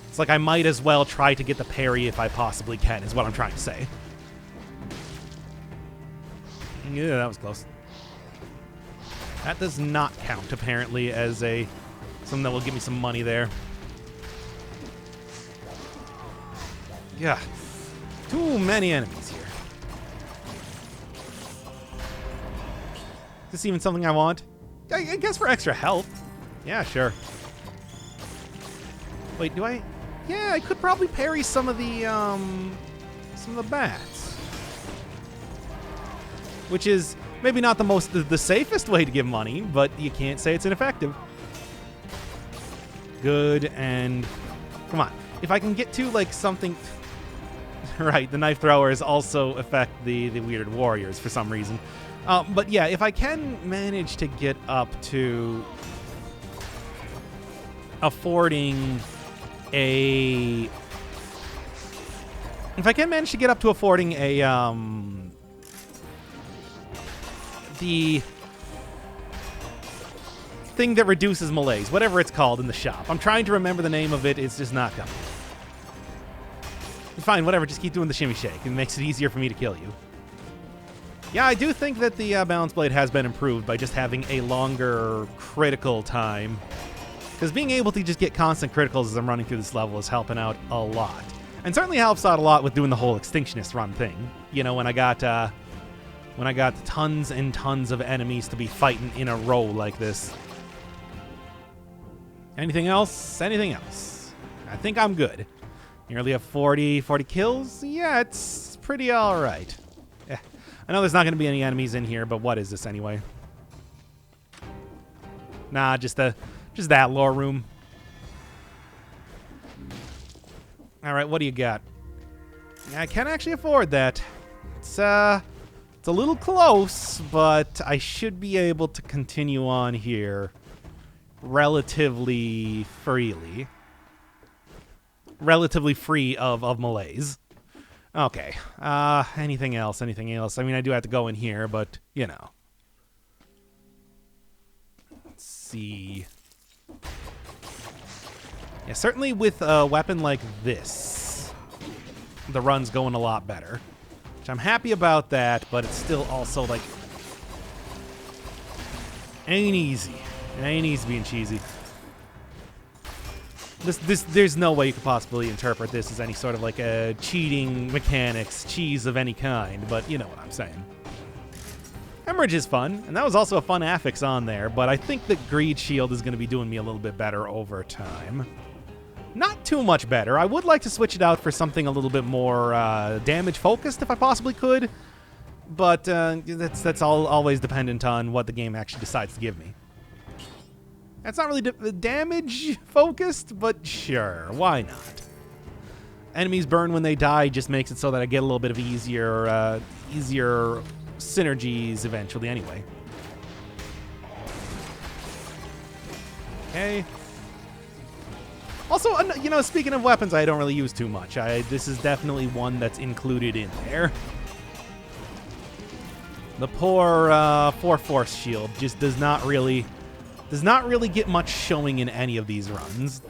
It's like I might as well try to get the parry if I possibly can, is what I'm trying to say. Yeah, that was close. That does not count, apparently, as something that will give me some money there. Yeah. Too many enemies here. Is this even something I want? I guess for extra health. Yeah, sure. Wait, do I? Yeah, I could probably parry some of the bats. Which is maybe not the safest way to give money, but you can't say it's ineffective. Good, and come on. If I can get to like something, right? The knife throwers also affect the weirded warriors for some reason. But yeah, if I can manage to get up to affording a, if I can manage to get up to affording a the thing that reduces malaise, whatever it's called in the shop. I'm trying to remember the name of it. It's just not coming. Fine, whatever. Just keep doing the shimmy shake. It makes it easier for me to kill you. Yeah, I do think that the balance blade has been improved by just having a longer critical time. Because being able to just get constant criticals as I'm running through this level is helping out a lot. And certainly helps out a lot with doing the whole Extinctionist run thing. You know, when I got tons and tons of enemies to be fighting in a row like this. Anything else? Anything else? I think I'm good. Nearly have 40 kills? Yeah, it's pretty alright. Yeah. I know there's not going to be any enemies in here, but what is this anyway? Nah, just that lore room. Alright, what do you got? I can actually afford that. It's a little close, but I should be able to continue on here relatively freely. Relatively free of malaise. Okay. Anything else? Anything else? I mean, I do have to go in here, but, you know. Let's see. Yeah, certainly with a weapon like this, the run's going a lot better. Which I'm happy about that, but it's still also, like, ain't easy. It ain't easy being cheesy. There's no way you could possibly interpret this as any sort of like a cheating mechanics, cheese of any kind, but you know what I'm saying. Hemorrhage is fun, and that was also a fun affix on there, but I think that Greed Shield is going to be doing me a little bit better over time. Not too much better. I would like to switch it out for something a little bit more damage focused if I possibly could, but that's always dependent on what the game actually decides to give me. That's not really damage focused, but sure, why not? Enemies burn when they die just makes it so that I get a little bit of easier synergies eventually anyway. Okay. Also, you know, speaking of weapons I don't really use too much, this is definitely one that's included in there. The poor 4-Force shield just does not really get much showing in any of these runs.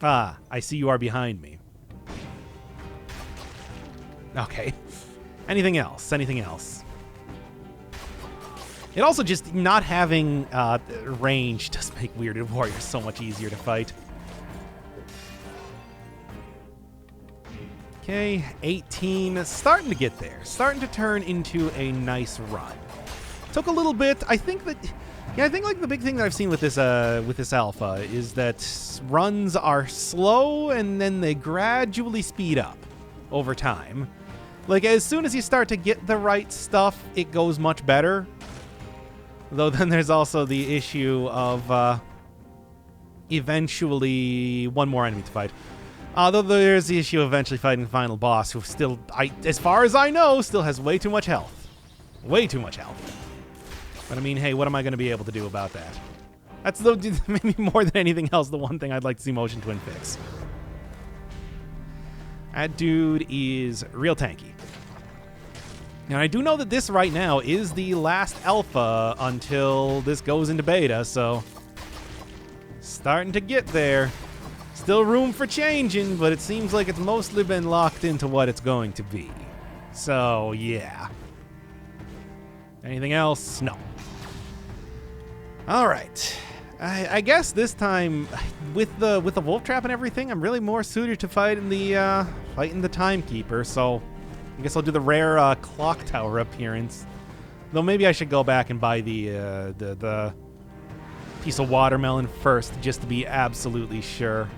Ah, I see you are behind me. Okay. Anything else? Anything else? It also just not having range does make weirded warriors so much easier to fight. Okay, 18. Starting to get there. Starting to turn into a nice run. Took a little bit. I think like the big thing that I've seen with this alpha is that runs are slow and then they gradually speed up over time. Like as soon as you start to get the right stuff, it goes much better. Though then there's also the issue of eventually one more enemy to fight. Though there's the issue of eventually fighting the final boss, who still, as far as I know, still has way too much health. Way too much health. But I mean, hey, what am I going to be able to do about that? That's maybe more than anything else the one thing I'd like to see Motion Twin fix. That dude is real tanky. And I do know that this right now is the last alpha until this goes into beta, so starting to get there. Still room for changing, but it seems like it's mostly been locked into what it's going to be. So, yeah. Anything else? No. All right. I guess this time, with the wolf trap and everything, I'm really more suited to fighting the timekeeper. So, I guess I'll do the rare clock tower appearance. Though maybe I should go back and buy the piece of watermelon first, just to be absolutely sure.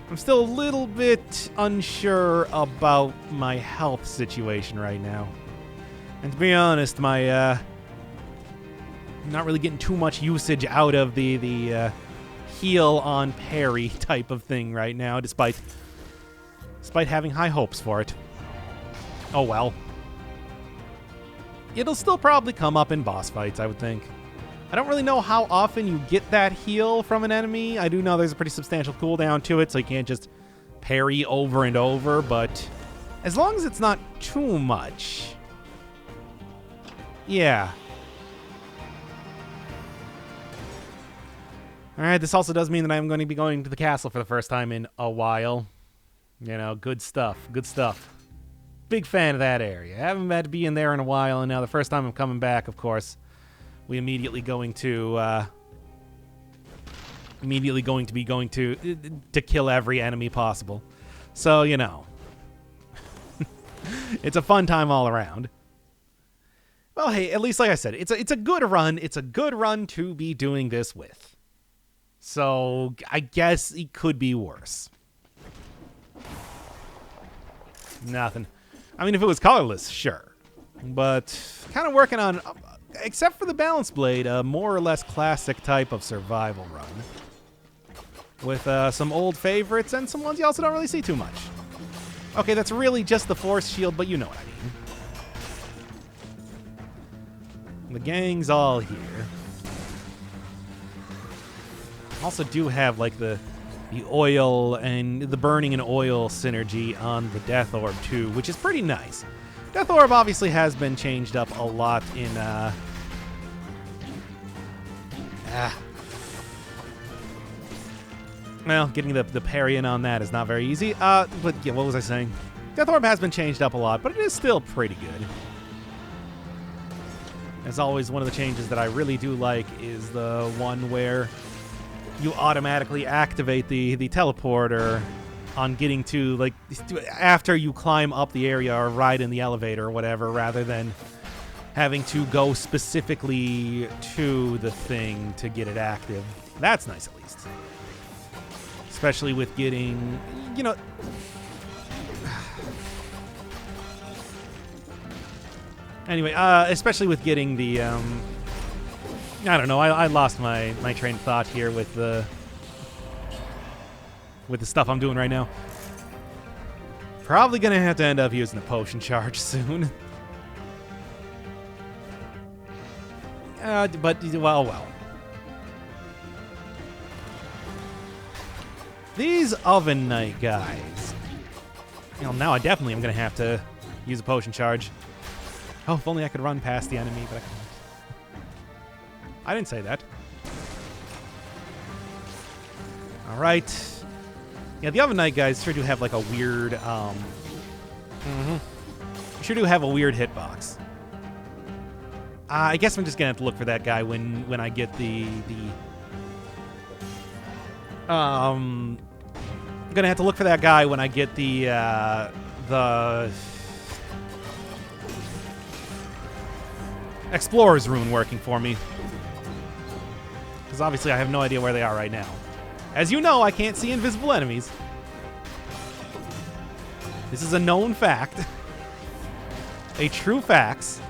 I'm still a little bit unsure about my health situation right now. And to be honest, my not really getting too much usage out of the heal on parry type of thing right now, despite having high hopes for it. Oh well. It'll still probably come up in boss fights, I would think. I don't really know how often you get that heal from an enemy. I do know there's a pretty substantial cooldown to it, so you can't just parry over and over, but as long as it's not too much. Yeah. Alright, this also does mean that I'm going to be going to the castle for the first time in a while. You know, good stuff. Good stuff. Big fan of that area. I haven't had to be in there in a while, and now the first time I'm coming back, of course, we immediately going to kill every enemy possible. So, you know. It's a fun time all around. Well, hey, at least like I said, it's a good run. It's a good run to be doing this with. So, I guess it could be worse. Nothing. I mean, if it was colorless, sure. But kind of working on, except for the balance blade, a more or less classic type of survival run. With some old favorites and some ones you also don't really see too much. Okay, that's really just the force shield, but you know what I mean. The gang's all here. Also do have, like, the oil and the burning and oil synergy on the Death Orb, too, which is pretty nice. Death Orb obviously has been changed up a lot in, well, getting the parry in on that is not very easy. But, yeah, what was I saying? Death Orb has been changed up a lot, but it is still pretty good. As always, one of the changes that I really do like is the one where you automatically activate the teleporter on getting to, like, after you climb up the area or ride in the elevator or whatever, rather than having to go specifically to the thing to get it active. That's nice, at least. Especially with getting, you know... Anyway, especially with getting the, I don't know, I lost my train of thought here with the stuff I'm doing right now. Probably gonna have to end up using a potion charge soon. But, well. These Oven Knight guys. You know, now I definitely am gonna have to use a potion charge. Oh, if only I could run past the enemy, but I can't. I didn't say that. All right. Yeah, the Oven Knight guys sure do have like a weird, sure do have a weird hitbox. I guess I'm just gonna have to look for that guy when I get I'm gonna have to look for that guy when I get the Explorer's Rune working for me. Because obviously I have no idea where they are right now. As you know, I can't see invisible enemies. This is a known fact. A true fact.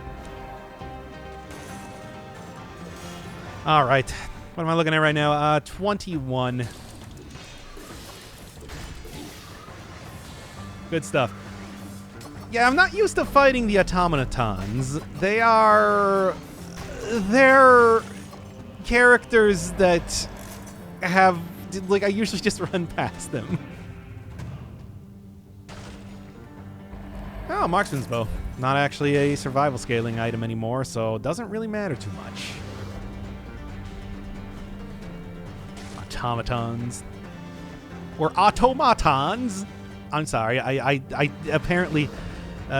Alright. What am I looking at right now? 21. Good stuff. Yeah, I'm not used to fighting the automatons. They're characters that have, like, I usually just run past them. Oh, Marksman's Bow. Not actually a survival scaling item anymore, so it doesn't really matter too much. Automatons. Or automatons. I'm sorry, I apparently...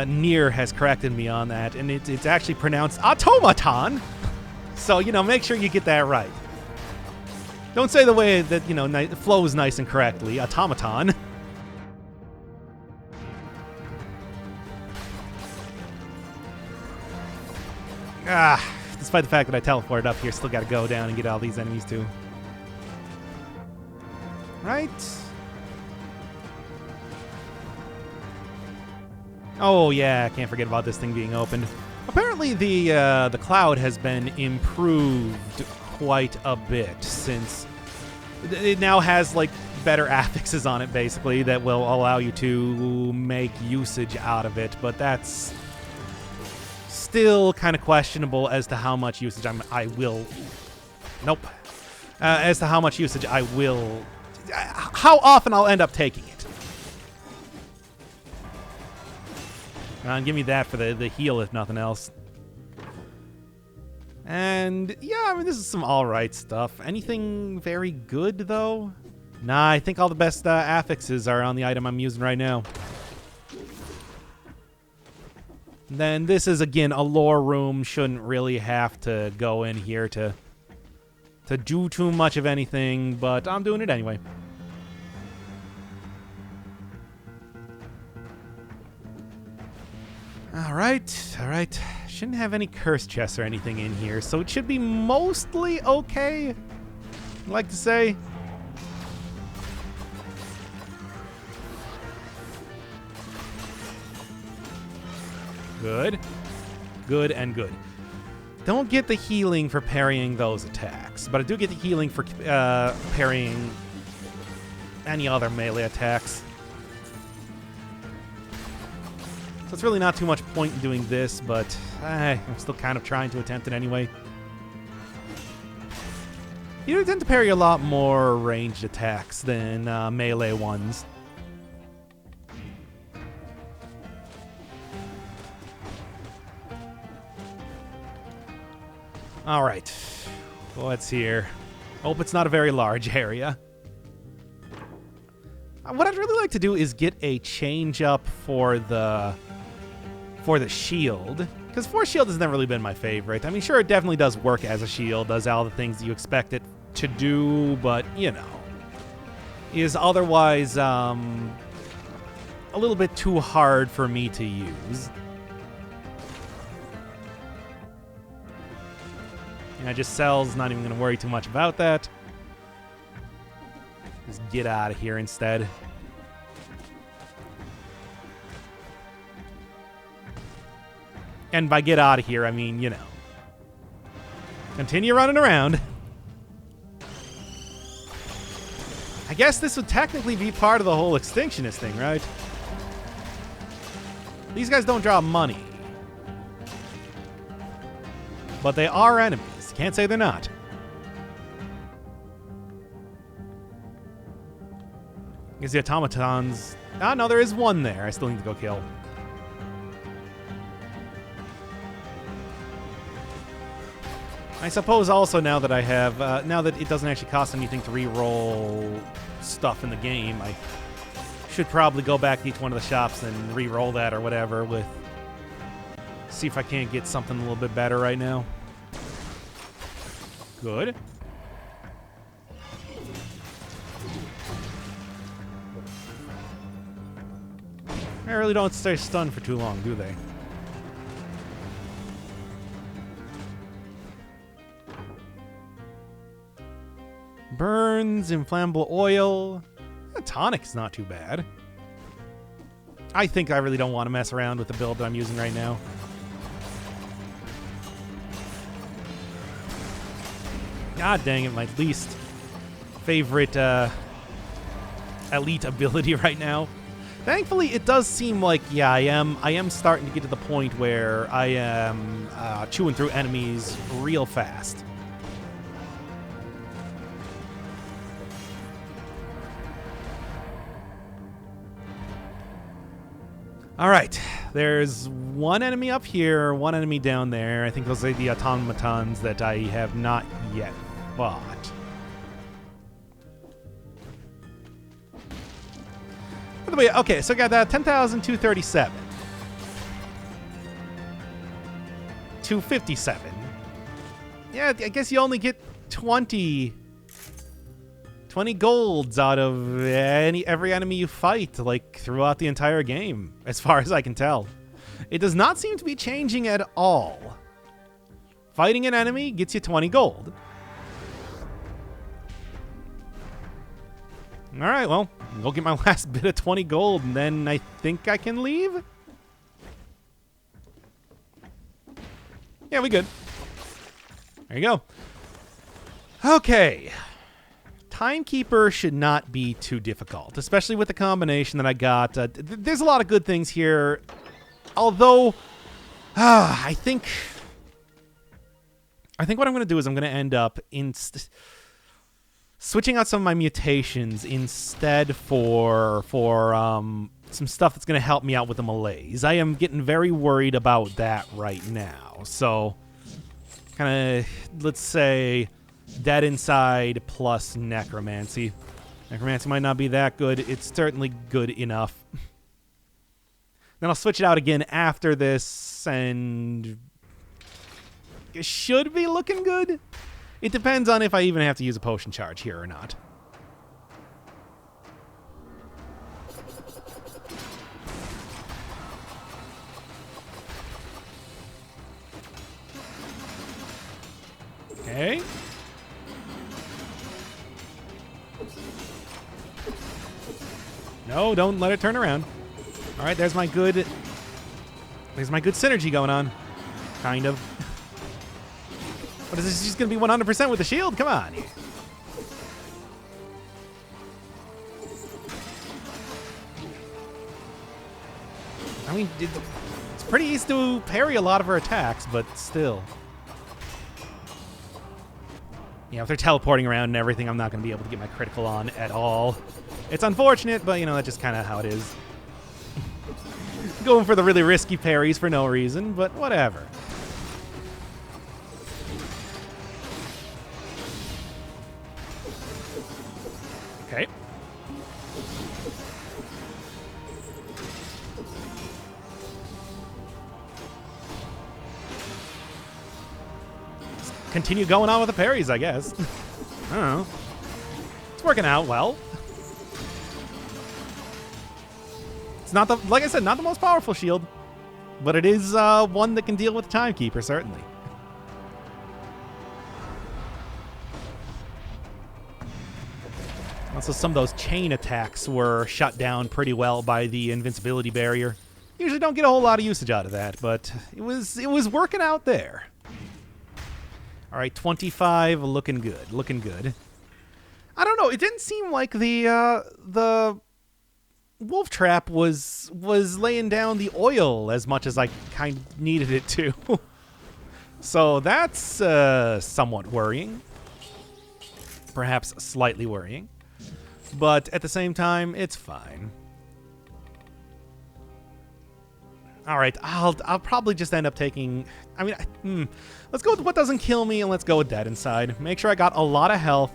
Nier has corrected me on that, and it's actually pronounced automaton. So, you know, make sure you get that right. Don't say the way that, you know, flows nice and correctly. Automaton. Despite the fact that I teleported up here, still got to go down and get all these enemies too. Right? Oh yeah, I can't forget about this thing being opened. Apparently the cloud has been improved quite a bit since it now has like better affixes on it basically that will allow you to make usage out of it, but that's still kind of questionable as to how much usage I will. Nope. As to how much usage I will. How often I'll end up taking it. Give me that for the heal, if nothing else. And yeah, I mean, this is some alright stuff. Anything very good, though? Nah, I think all the best affixes are on the item I'm using right now. Then this is, again, a lore room. Shouldn't really have to go in here to do too much of anything, but I'm doing it anyway. Alright, alright. Shouldn't have any curse chests or anything in here, so it should be mostly okay, I'd like to say. Good. Good and good. Don't get the healing for parrying those attacks, but I do get the healing for parrying any other melee attacks. So it's really not too much point in doing this, but I'm still kind of trying to attempt it anyway. You do tend to parry a lot more ranged attacks than melee ones. All right, what's here? Hope it's not a very large area. What I'd really like to do is get a change up for the shield, because Force Shield has never really been my favorite. I mean, sure, it definitely does work as a shield, does all the things you expect it to do, but, you know, is otherwise a little bit too hard for me to use. And I just Cell's not even going to worry too much about that. Just get out of here instead. And by get out of here, I mean, you know, continue running around. I guess this would technically be part of the whole extinctionist thing, right? These guys don't drop money. But they are enemies. Can't say they're not. I guess the automatons... Ah, no, there is one there. I still need to go kill. I suppose also now that I have, now that it doesn't actually cost anything to re-roll stuff in the game, I should probably go back to each one of the shops and re-roll that or whatever with, see if I can't get something a little bit better right now. Good. They really don't stay stunned for too long, do they? Burns, inflammable oil. A tonic is not too bad. I think I really don't want to mess around with the build that I'm using right now. God dang it, my least favorite elite ability right now. Thankfully, it does seem like, yeah, I am starting to get to the point where I am chewing through enemies real fast. All right, there's one enemy up here, one enemy down there. I think those are the automatons that I have not yet fought. By the way, okay, so I got that 10,237. 257. Yeah, I guess you only get 20 golds out of every enemy you fight, like, throughout the entire game, as far as I can tell. It does not seem to be changing at all. Fighting an enemy gets you 20 gold. All right, well, go get my last bit of 20 gold, and then I think I can leave? Yeah, we good. There you go. Okay. Timekeeper should not be too difficult, especially with the combination that I got. There's a lot of good things here, although I think what I'm going to do is I'm going to end up switching out some of my mutations instead for some stuff that's going to help me out with the malaise. I am getting very worried about that right now. So, kind of, let's say, Dead Inside plus Necromancy. Necromancy might not be that good. It's certainly good enough. Then I'll switch it out again after this, and it should be looking good. It depends on if I even have to use a potion charge here or not. Okay. No, don't let it turn around. All right, there's my good synergy going on. Kind of. What is this? She's going to be 100% with the shield? Come on. I mean, it's pretty easy to parry a lot of her attacks, but still. Yeah, if they're teleporting around and everything, I'm not going to be able to get my critical on at all. It's unfortunate, but, you know, that's just kind of how it is. Going for the really risky parries for no reason, but whatever. Okay. Continue going on with the parries, I guess. I don't know. It's working out well. It's not the, like I said, not the most powerful shield, but it is one that can deal with Timekeeper, certainly. Also, some of those chain attacks were shut down pretty well by the invincibility barrier. Usually don't get a whole lot of usage out of that, but it was working out there. All right, 25, looking good, looking good. I don't know, it didn't seem like the wolf trap was laying down the oil as much as I kind of needed it to. So that's somewhat worrying. Perhaps slightly worrying. But at the same time, it's fine. All right, I'll probably just end up taking... I mean, let's go with what doesn't kill me, and let's go with Dead Inside. Make sure I got a lot of health,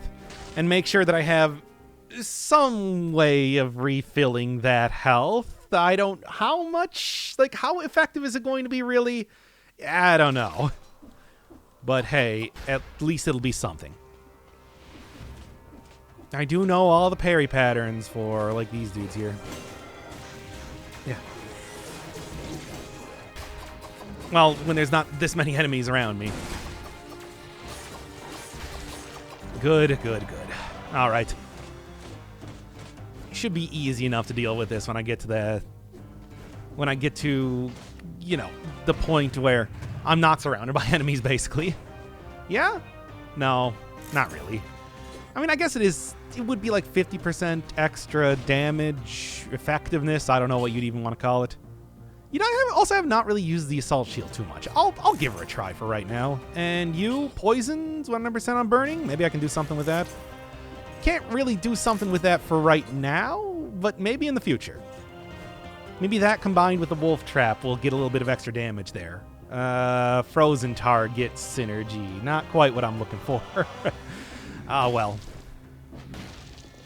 and make sure that I have some way of refilling that health. I don't... How much... Like, how effective is it going to be, really? I don't know. But hey, at least it'll be something. I do know all the parry patterns for, like, these dudes here. Yeah. Well, when there's not this many enemies around me. Good, good, good. All right. Should be easy enough to deal with this when I get to the... When I get to, you know, the point where I'm not surrounded by enemies, basically. Yeah? No, not really. I mean, I guess it is... It would be like 50% extra damage, effectiveness. I don't know what you'd even want to call it. You know, I also have not really used the Assault Shield too much. I'll give her a try for right now. And you, Poisons, 100% on Burning? Maybe I can do something with that. Can't really do something with that for right now, but maybe in the future. Maybe that combined with the Wolf Trap will get a little bit of extra damage there. Frozen Target Synergy. Not quite what I'm looking for. Ah, well.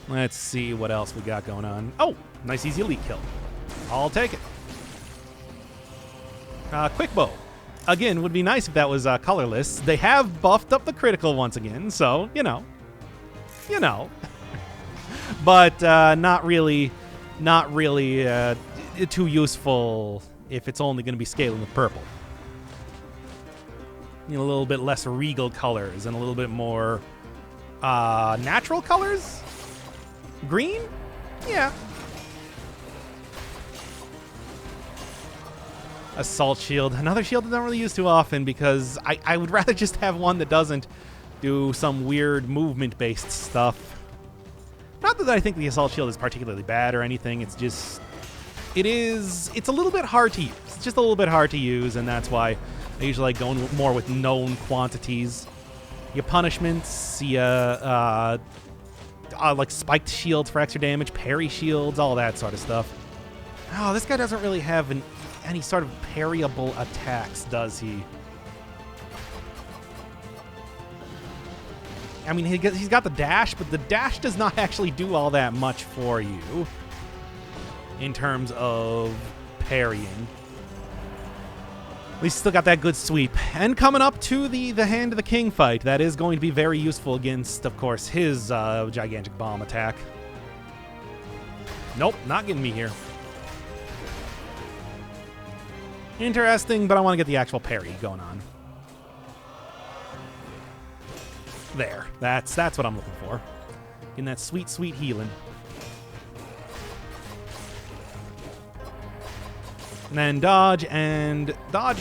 Let's see what else we got going on. Oh, nice easy elite kill. I'll take it. Quick bow. Again, would be nice if that was colorless. They have buffed up the critical once again, so, you know. You know. But not really too useful if it's only going to be scaling with purple. You know, a little bit less regal colors and a little bit more natural colors? Green? Yeah. Assault shield. Another shield I don't really use too often because I would rather just have one that doesn't do some weird movement-based stuff. Not that I think the assault shield is particularly bad or anything. It's just... It's a little bit hard to use. It's just a little bit hard to use, and that's why I usually like going more with known quantities. Your punishments, like spiked shields for extra damage, parry shields, all that sort of stuff. Oh, this guy doesn't really have any sort of parryable attacks, does he? I mean, he's got the dash, but the dash does not actually do all that much for you in terms of parrying. At least still got that good sweep. And coming up to the Hand of the King fight, that is going to be very useful against, of course, his gigantic bomb attack. Nope, not getting me here. Interesting, but I want to get the actual parry going on. There. That's what I'm looking for. Getting that sweet, sweet healing. And then dodge,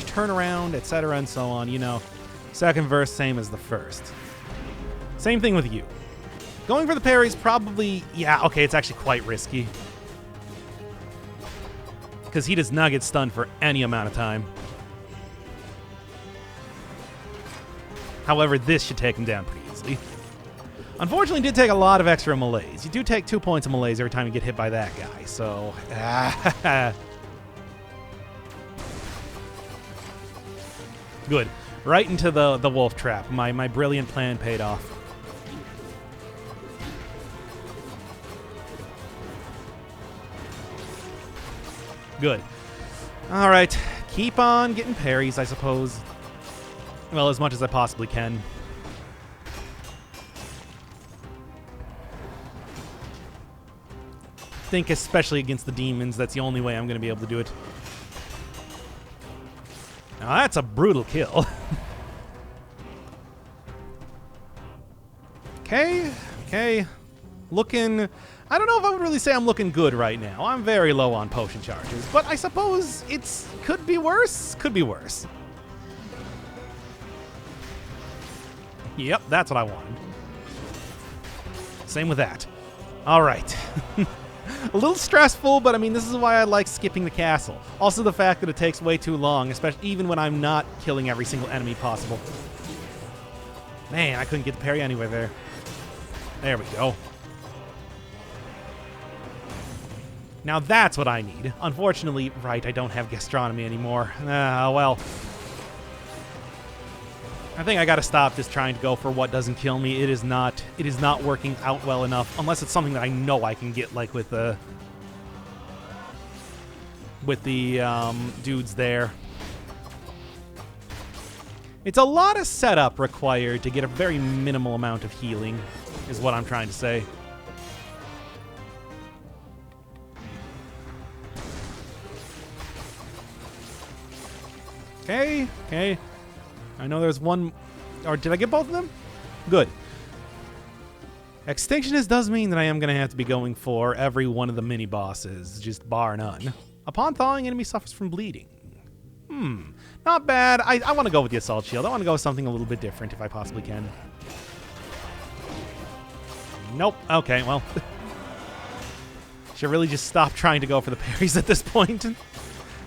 turn around, etc., and so on. You know, second verse, same as the first. Same thing with you. Going for the parries probably... Yeah, okay, it's actually quite risky. Because he does not get stunned for any amount of time. However, this should take him down pretty easily. Unfortunately, it did take a lot of extra melees. You do take 2 points of melees every time you get hit by that guy, so... Good. Right into the wolf trap. My brilliant plan paid off. Good. All right. Keep on getting parries, I suppose. Well, as much as I possibly can. I think especially against the demons, that's the only way I'm going to be able to do it. Now that's a brutal kill. Okay. Looking... I don't know if I would really say I'm looking good right now. I'm very low on potion charges, but I suppose could be worse. Could be worse. Yep, that's what I wanted. Same with that. All right. A little stressful, but I mean, this is why I like skipping the castle. Also the fact that it takes way too long, especially even when I'm not killing every single enemy possible. Man, I couldn't get the parry anywhere there. There we go. Now that's what I need. Unfortunately, right, I don't have gastronomy anymore. Well. I think I gotta stop just trying to go for what doesn't kill me. It is not working out well enough, unless it's something that I know I can get, like with the dudes there. It's a lot of setup required to get a very minimal amount of healing, is what I'm trying to say. Okay. I know there's one... Or did I get both of them? Good. Extinctionist does mean that I am going to have to be going for every one of the mini-bosses, just bar none. Upon thawing, enemy suffers from bleeding. Not bad. I want to go with the Assault Shield. I want to go with something a little bit different if I possibly can. Nope. Okay, well. Should really just stop trying to go for the parries at this point.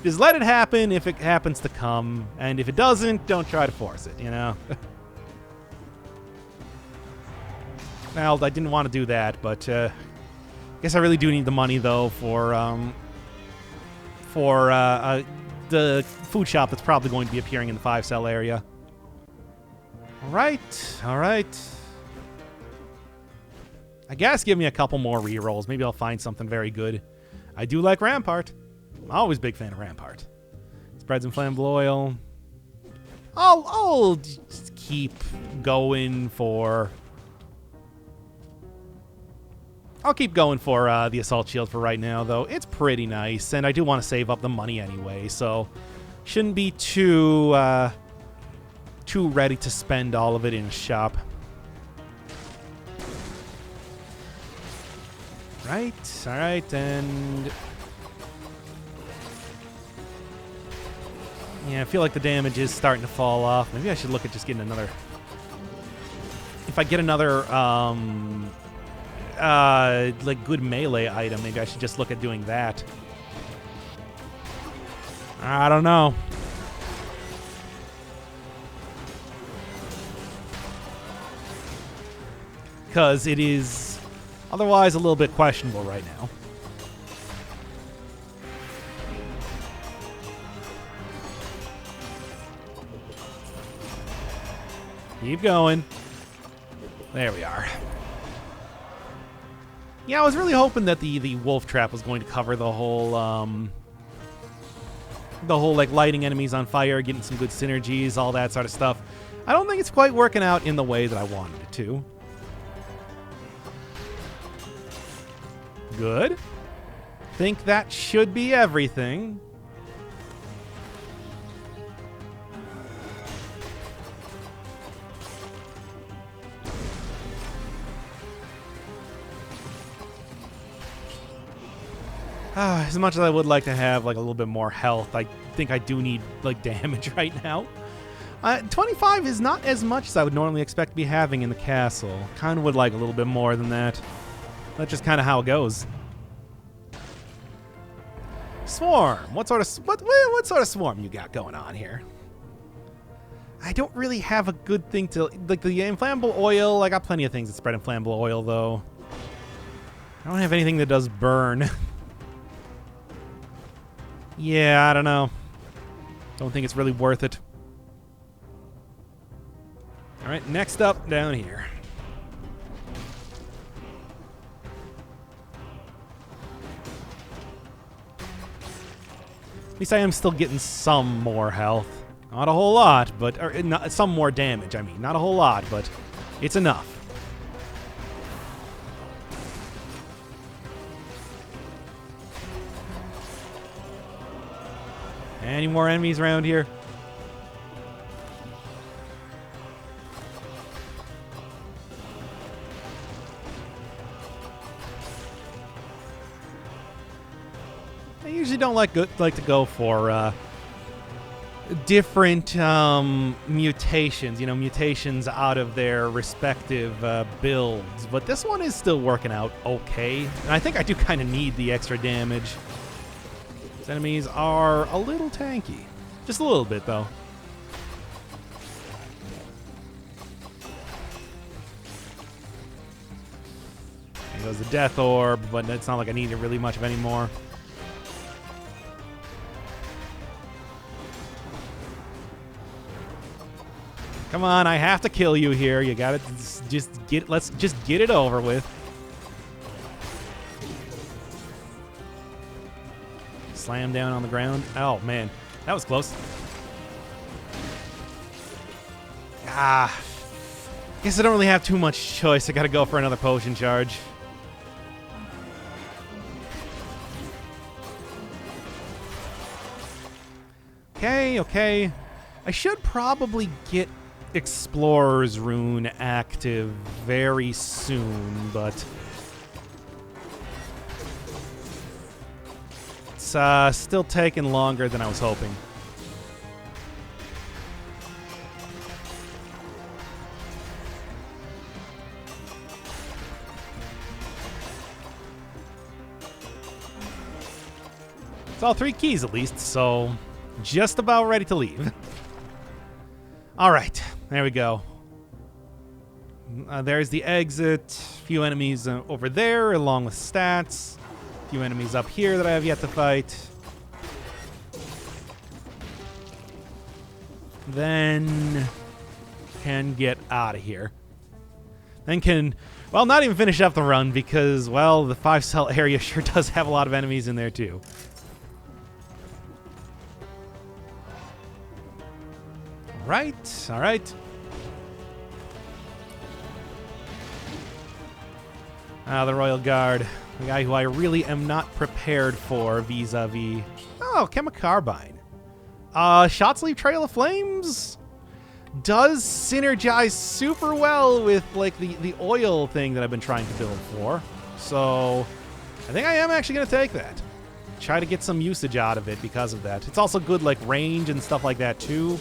Just let it happen if it happens to come, and if it doesn't, don't try to force it, you know? Well, I didn't want to do that, but I guess I really do need the money, though, for the food shop that's probably going to be appearing in the 5-cell area. All right. I guess give me a couple more rerolls. Maybe I'll find something very good. I do like Rampart. I'm always a big fan of Rampart. Spreads inflammable oil. I'll just keep going for... I'll keep going for the Assault Shield for right now, though. It's pretty nice, and I do want to save up the money anyway, so shouldn't be too too ready to spend all of it in shop. Right, alright, and... yeah, I feel like the damage is starting to fall off. Maybe I should look at just getting another... if I get another, like, good melee item, maybe I should just look at doing that. I don't know. Because it is otherwise a little bit questionable right now. Keep going. There we are. Yeah, I was really hoping that the wolf trap was going to cover the whole like lighting enemies on fire, getting some good synergies, all that sort of stuff. I don't think it's quite working out in the way that I wanted it to. Good. Think that should be everything. As much as I would like to have like a little bit more health, I think I do need like damage right now. 25 is not as much as I would normally expect to be having in the castle. Kind of would like a little bit more than that. That's just kind of how it goes. Swarm. What sort of swarm you got going on here? I don't really have a good thing to like the inflammable oil. I got plenty of things that spread inflammable oil though. I don't have anything that does burn. Yeah, I don't know. Don't think it's really worth it. All right, next up down here. At least I am still getting some more health. Not a whole lot, but some more damage, I mean. Not a whole lot, but it's enough. Any more enemies around here? I usually don't like to go for different mutations, you know, mutations out of their respective builds. But this one is still working out okay. And I think I do kind of need the extra damage. These enemies are a little tanky. Just a little bit, though. There goes the death orb, but it's not like I need it really much of anymore. Come on, I have to kill you here. You gotta let's just get it over with. Slam down on the ground. Oh man, that was close. Guess I don't really have too much choice. I gotta go for another potion charge. Okay. I should probably get Explorer's Rune active very soon, but it's still taking longer than I was hoping. It's all 3 keys at least, so just about ready to leave. All right, there we go. There's the exit. A few enemies over there, along with stats. A few enemies up here that I have yet to fight. Then can get out of here. Then can, well, not even finish up the run because, well, the 5-cell area sure does have a lot of enemies in there too. All right. The Royal Guard. The guy who I really am not prepared for vis-a-vis... Oh, Chemicarbine. Shot Sleeve Trail of Flames? does synergize super well with like the oil thing that I've been trying to build for. So I think I am actually going to take that. Try to get some usage out of it because of that. It's also good like range and stuff like that too.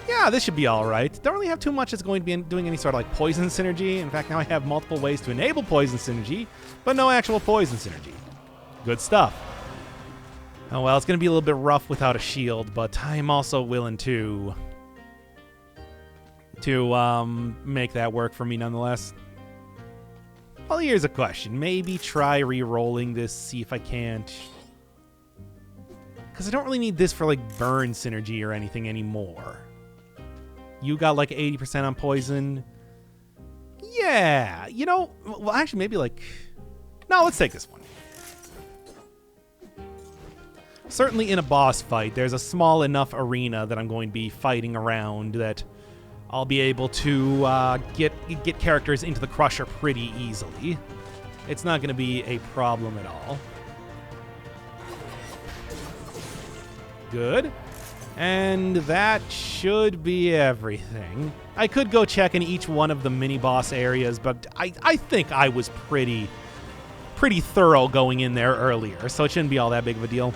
Yeah, this should be all right. Don't really have too much that's going to be doing any sort of like poison synergy. In fact, now I have multiple ways to enable poison synergy, but no actual poison synergy. Good stuff. Oh well, it's going to be a little bit rough without a shield, but I'm also willing to make that work for me nonetheless. Well, here's a question. Maybe try re-rolling this, see if I can't. Because I don't really need this for, like, burn synergy or anything anymore. You got, like, 80% on poison. Yeah, you know, well, actually, maybe, like... No, let's take this one. Certainly in a boss fight, there's a small enough arena that I'm going to be fighting around that I'll be able to get characters into the Crusher pretty easily. It's not going to be a problem at all. Good. And that should be everything. I could go check in each one of the mini-boss areas, but I think I was pretty thorough going in there earlier, so it shouldn't be all that big of a deal.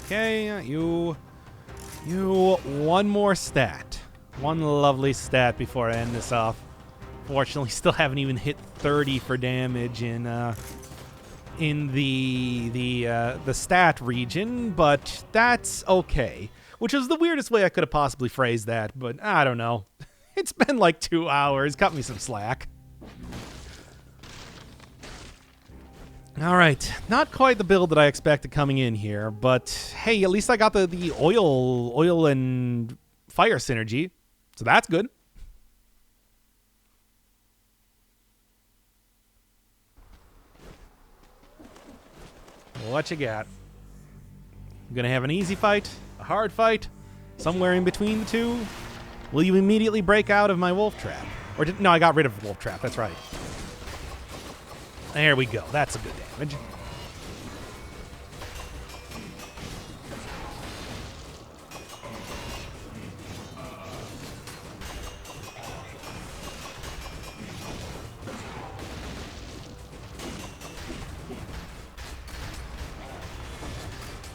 Okay, you one more stat. One lovely stat before I end this off. Fortunately, still haven't even hit 30 for damage in the stat region, but that's okay. Which is the weirdest way I could have possibly phrased that, but I don't know. It's been like 2 hours. Cut me some slack. All right, not quite the build that I expected coming in here, but hey, at least I got the oil and fire synergy, so that's good. What you got? I'm gonna have an easy fight, a hard fight, somewhere in between the two. Will you immediately break out of my wolf trap? No, I got rid of the wolf trap. That's right. There we go. That's a good damage.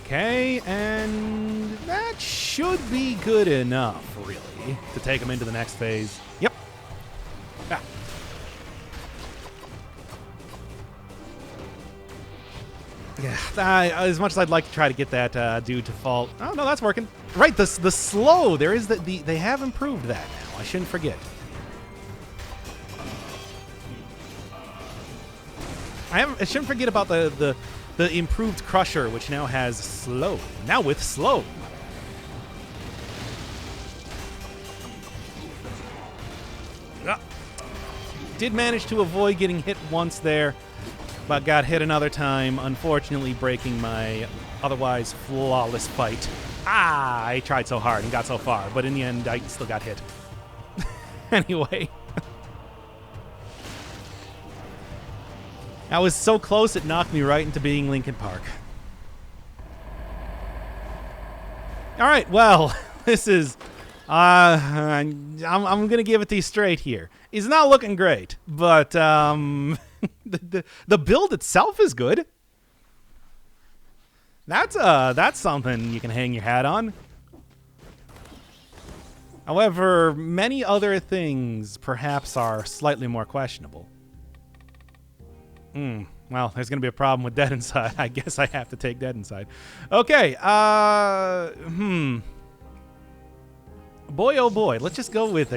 Okay, and that should be good enough, really, to take him into the next phase. Yep. Ah. Yeah, as much as I'd like to try to get that dude to fall. Oh, no, that's working. Right, the slow. There is they have improved that now. I shouldn't forget. I shouldn't forget about the improved Crusher, which now has slow. Now with slow. Did manage to avoid getting hit once there, but got hit another time, unfortunately breaking my otherwise flawless fight. I tried so hard and got so far, but in the end, I still got hit. Anyway. I was so close, it knocked me right into being Linkin Park. All right, well, this is... I'm going to give it to you straight here. He's not looking great, but the build itself is good. That's something you can hang your hat on. However, many other things perhaps are slightly more questionable. Well, there's going to be a problem with Dead Inside. I guess I have to take Dead Inside. Okay, boy, oh boy, let's just go with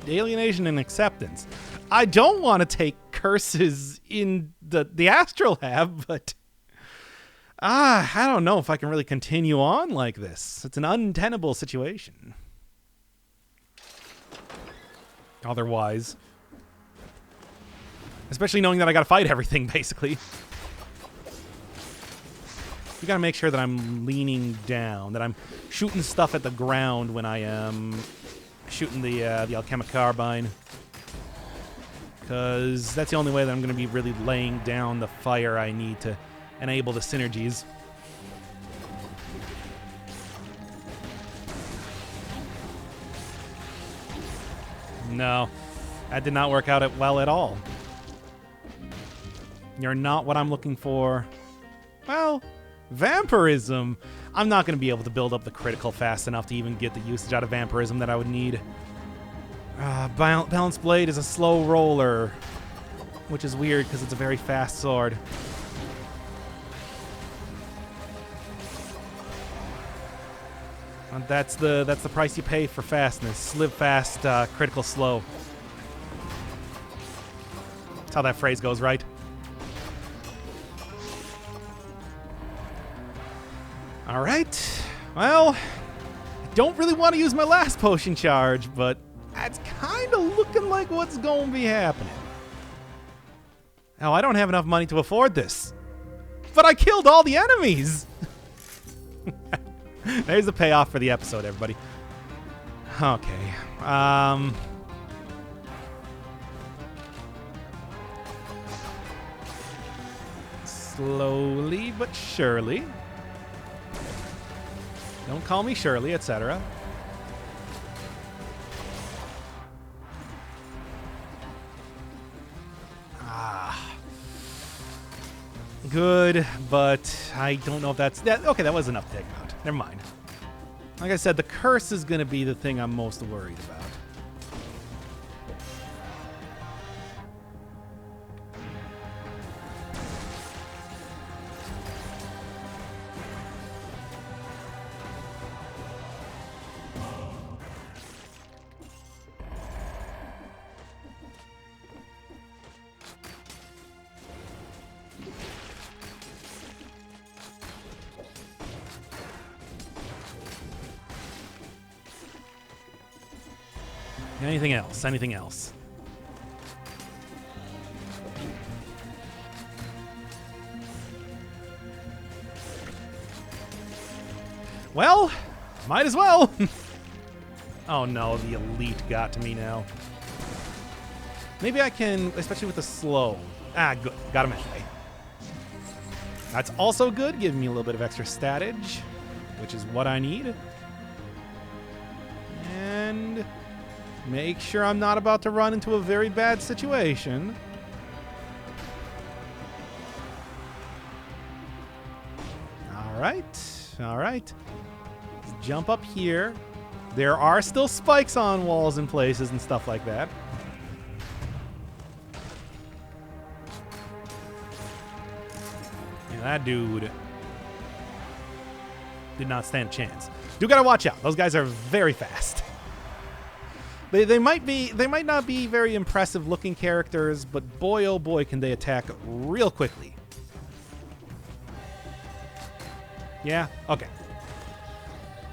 alienation and acceptance. I don't want to take curses in the Astral Lab, but I don't know if I can really continue on like this. It's an untenable situation. Otherwise, especially knowing that I got to fight everything, basically. You got to make sure that I'm leaning down, that I'm shooting stuff at the ground when I am shooting the alchemic carbine. Because that's the only way that I'm going to be really laying down the fire I need to enable the synergies. No, that did not work out well at all. You're not what I'm looking for. Well, vampirism. I'm not going to be able to build up the critical fast enough to even get the usage out of vampirism that I would need. Balanced Blade is a slow roller, which is weird because it's a very fast sword. And that's the price you pay for fastness. Live fast, critical slow. That's how that phrase goes, right? All right. Well, I don't really want to use my last potion charge, but that's kind of looking like what's going to be happening. Oh, I don't have enough money to afford this. But I killed all the enemies. There's the payoff for the episode, everybody. Okay. Slowly but surely. Don't call me Shirley, etc. Good, but I don't know if that's... Okay, that was enough to take him out. Never mind. Like I said, the curse is going to be the thing I'm most worried about. Anything else? Anything else? Well, might as well. Oh no, the elite got to me now. Maybe I can, especially with the slow. Good. Got him anyway. That's also good, giving me a little bit of extra statage, which is what I need. And make sure I'm not about to run into a very bad situation. All right. All right. Let's jump up here. There are still spikes on walls and places and stuff like that. Yeah, that dude did not stand a chance. Do gotta watch out. Those guys are very fast. They might not be very impressive looking characters, but boy oh boy can they attack real quickly. Yeah? Okay.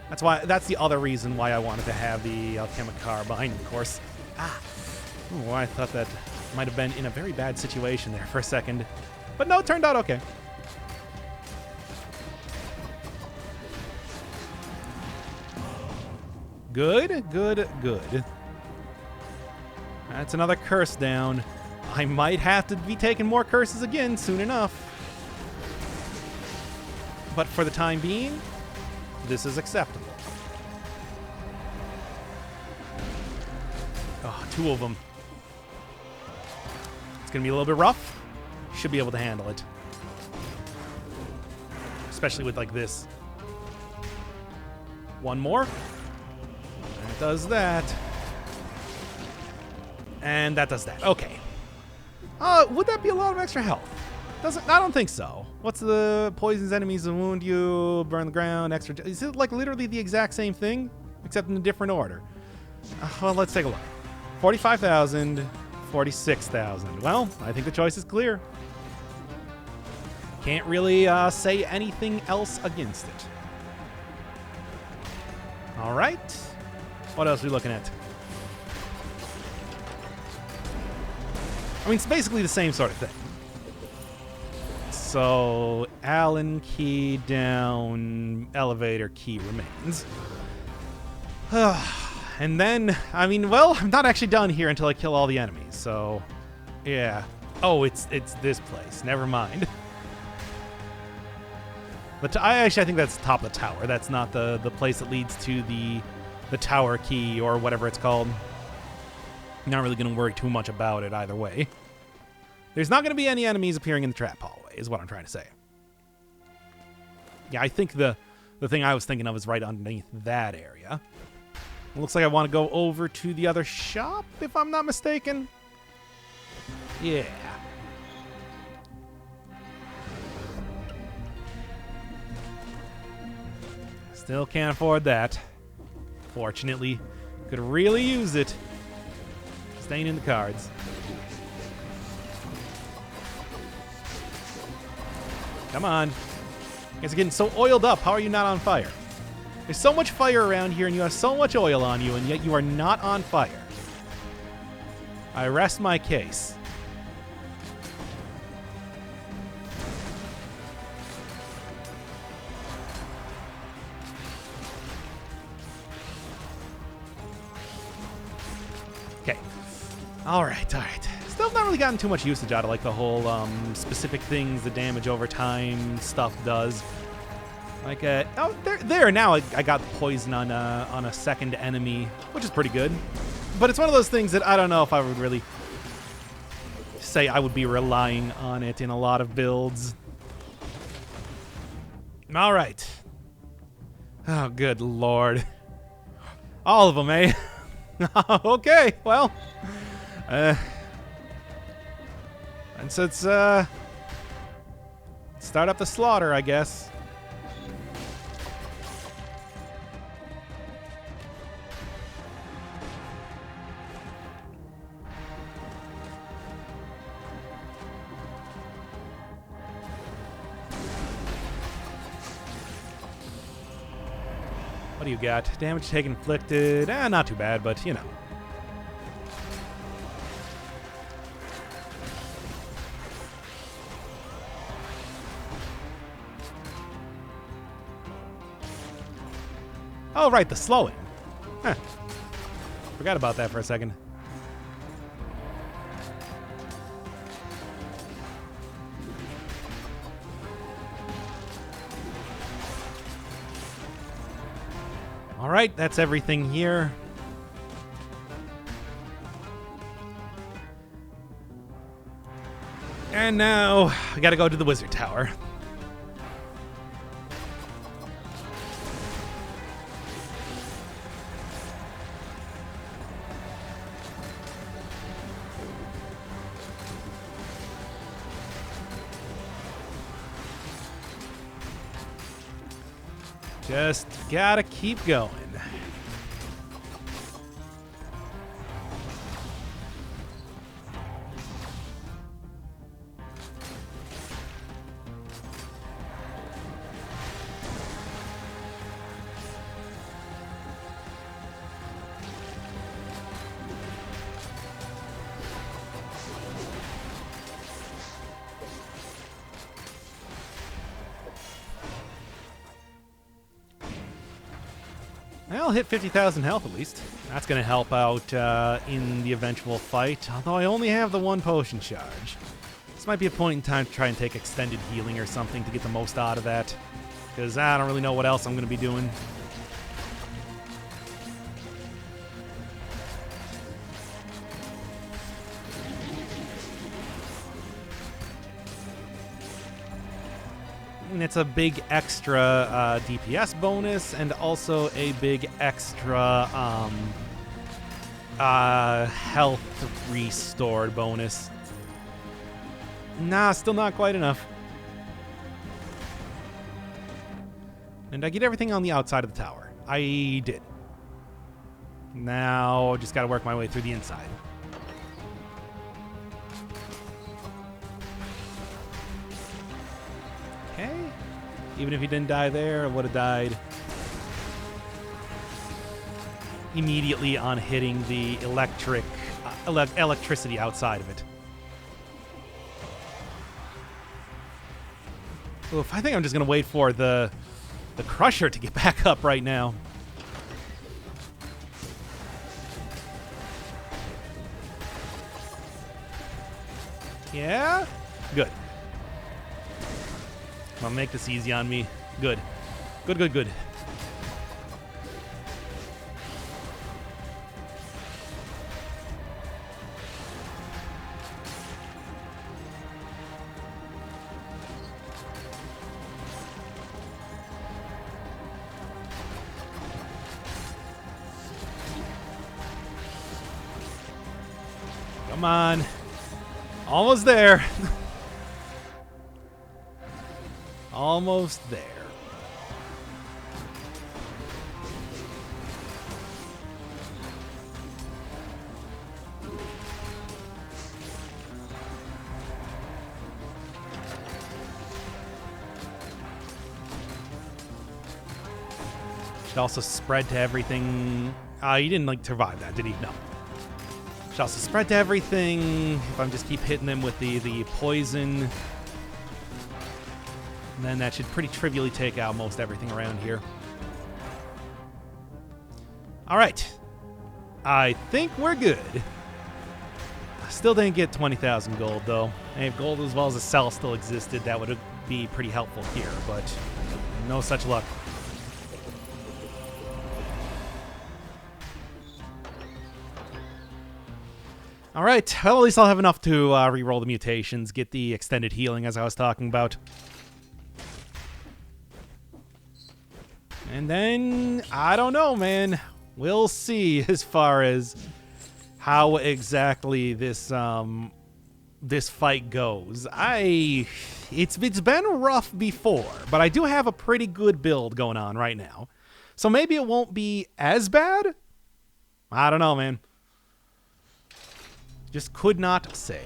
That's the other reason why I wanted to have the alchemic carbine, of course. Oh, I thought that might have been in a very bad situation there for a second. But no, it turned out okay. Good, good, good. That's another curse down. I might have to be taking more curses again soon enough. But for the time being, this is acceptable. Oh, 2 of them. It's going to be a little bit rough. Should be able to handle it. Especially with like this. 1 more. That does that. And that does that. Okay. Would that be a lot of extra health? I don't think so. What's the poisons enemies and wound you, burn the ground, extra... Is it like literally the exact same thing, except in a different order? Well, let's take a look. 45,000, 46,000. Well, I think the choice is clear. Can't really say anything else against it. All right. What else are we looking at? I mean, it's basically the same sort of thing. So, Allen key down, elevator key remains. And then, I mean, well, I'm not actually done here until I kill all the enemies, so, yeah. Oh, it's this place. Never mind. But I think that's the top of the tower. That's not the place that leads to the tower key or whatever it's called. Not really going to worry too much about it either way. There's not going to be any enemies appearing in the trap hallway, is what I'm trying to say. Yeah, I think the thing I was thinking of is right underneath that area. It looks like I want to go over to the other shop, if I'm not mistaken. Yeah. Still can't afford that. Fortunately, could really use it. Staying in the cards. Come on. You guys are getting so oiled up. How are you not on fire? There's so much fire around here, and you have so much oil on you, and yet you are not on fire. I rest my case. Okay. All right. Still not really gotten too much usage out of like the whole specific things the damage over time stuff does. Like oh there now I got poison on a second enemy, which is pretty good. But it's one of those things that I don't know if I would really say I would be relying on it in a lot of builds. All right. Oh, good lord. All of them, eh? Okay, well. And so it's start up the slaughter, I guess. What do you got? Damage taken inflicted. Not too bad, but you know. Oh, right, the slowing. Huh. Forgot about that for a second. All right, that's everything here. And now I gotta go to the wizard tower. Just gotta keep going. I'll hit 50,000 health at least. That's going to help out in the eventual fight, although I only have the one potion charge. This might be a point in time to try and take extended healing or something to get the most out of that, because I don't really know what else I'm going to be doing. And it's a big extra DPS bonus and also a big extra health restored bonus. Nah, still not quite enough. And I get everything on the outside of the tower. I did. Now, just gotta work my way through the inside. Okay. Even if he didn't die there, I would have died immediately on hitting the electricity outside of it. Oof, I think I'm just going to wait for the Crusher to get back up right now. Yeah? Good. I'll make this easy on me. Good. Good, good, good. Come on. Almost there. Almost there. Should also spread to everything. He didn't like survive that, did he? No. Should also spread to everything. If I'm just keep hitting them with the poison, then that should pretty trivially take out most everything around here. All right. I think we're good. Still didn't get 20,000 gold, though. And if gold as well as a cell still existed, that would be pretty helpful here, but no such luck. All right, well, at least I'll have enough to re-roll the mutations, get the extended healing as I was talking about. And then, I don't know, man. We'll see as far as how exactly this this fight goes. It's been rough before, but I do have a pretty good build going on right now. So maybe it won't be as bad? I don't know, man. Just could not say.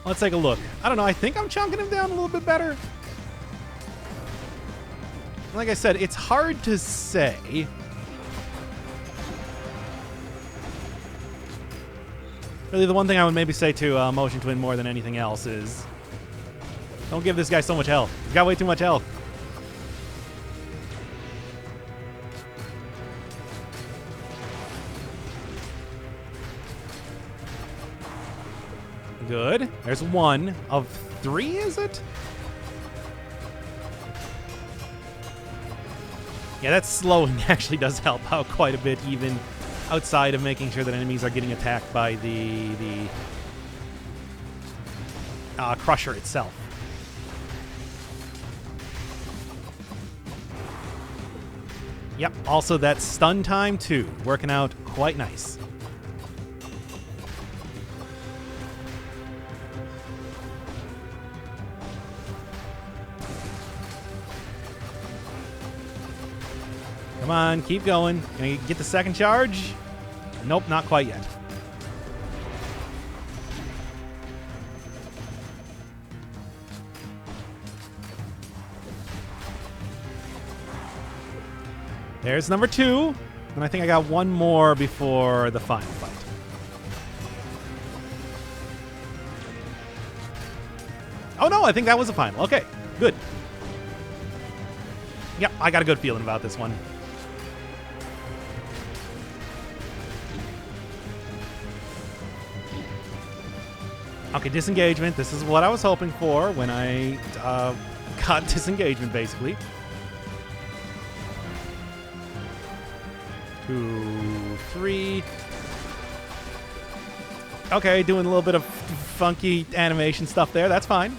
Let's take a look. I don't know. I think I'm chunking him down a little bit better. Like I said, it's hard to say. Really, the one thing I would maybe say to Motion Twin more than anything else is don't give this guy so much health. He's got way too much health. Good. There's one of 3, is it? Yeah, that slowing actually does help out quite a bit, even outside of making sure that enemies are getting attacked by the Crusher itself. Yep, also that stun time too, working out quite nice. Come on, keep going. Can I get the second charge? Nope, not quite yet. There's number 2. And I think I got one more before the final fight. Oh no, I think that was the final. Okay, good. Yep, I got a good feeling about this one. Okay, disengagement. This is what I was hoping for when I got disengagement, basically. 2, 3. Okay, doing a little bit of funky animation stuff there. That's fine.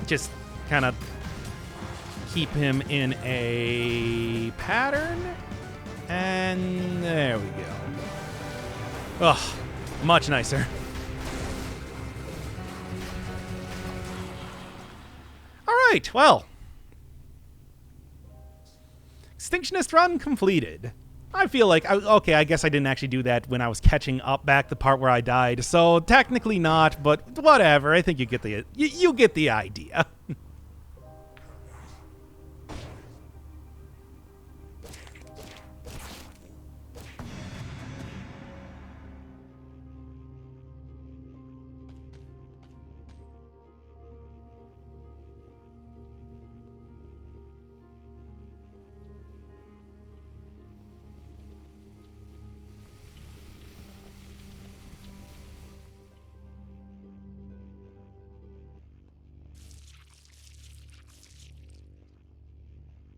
Just kind of keep him in a pattern. And there we go. Ugh, much nicer. All right, well. Extinctionist run completed. I feel like, okay, I guess I didn't actually do that when I was catching up back the part where I died. So technically not, but whatever. I think you get the idea.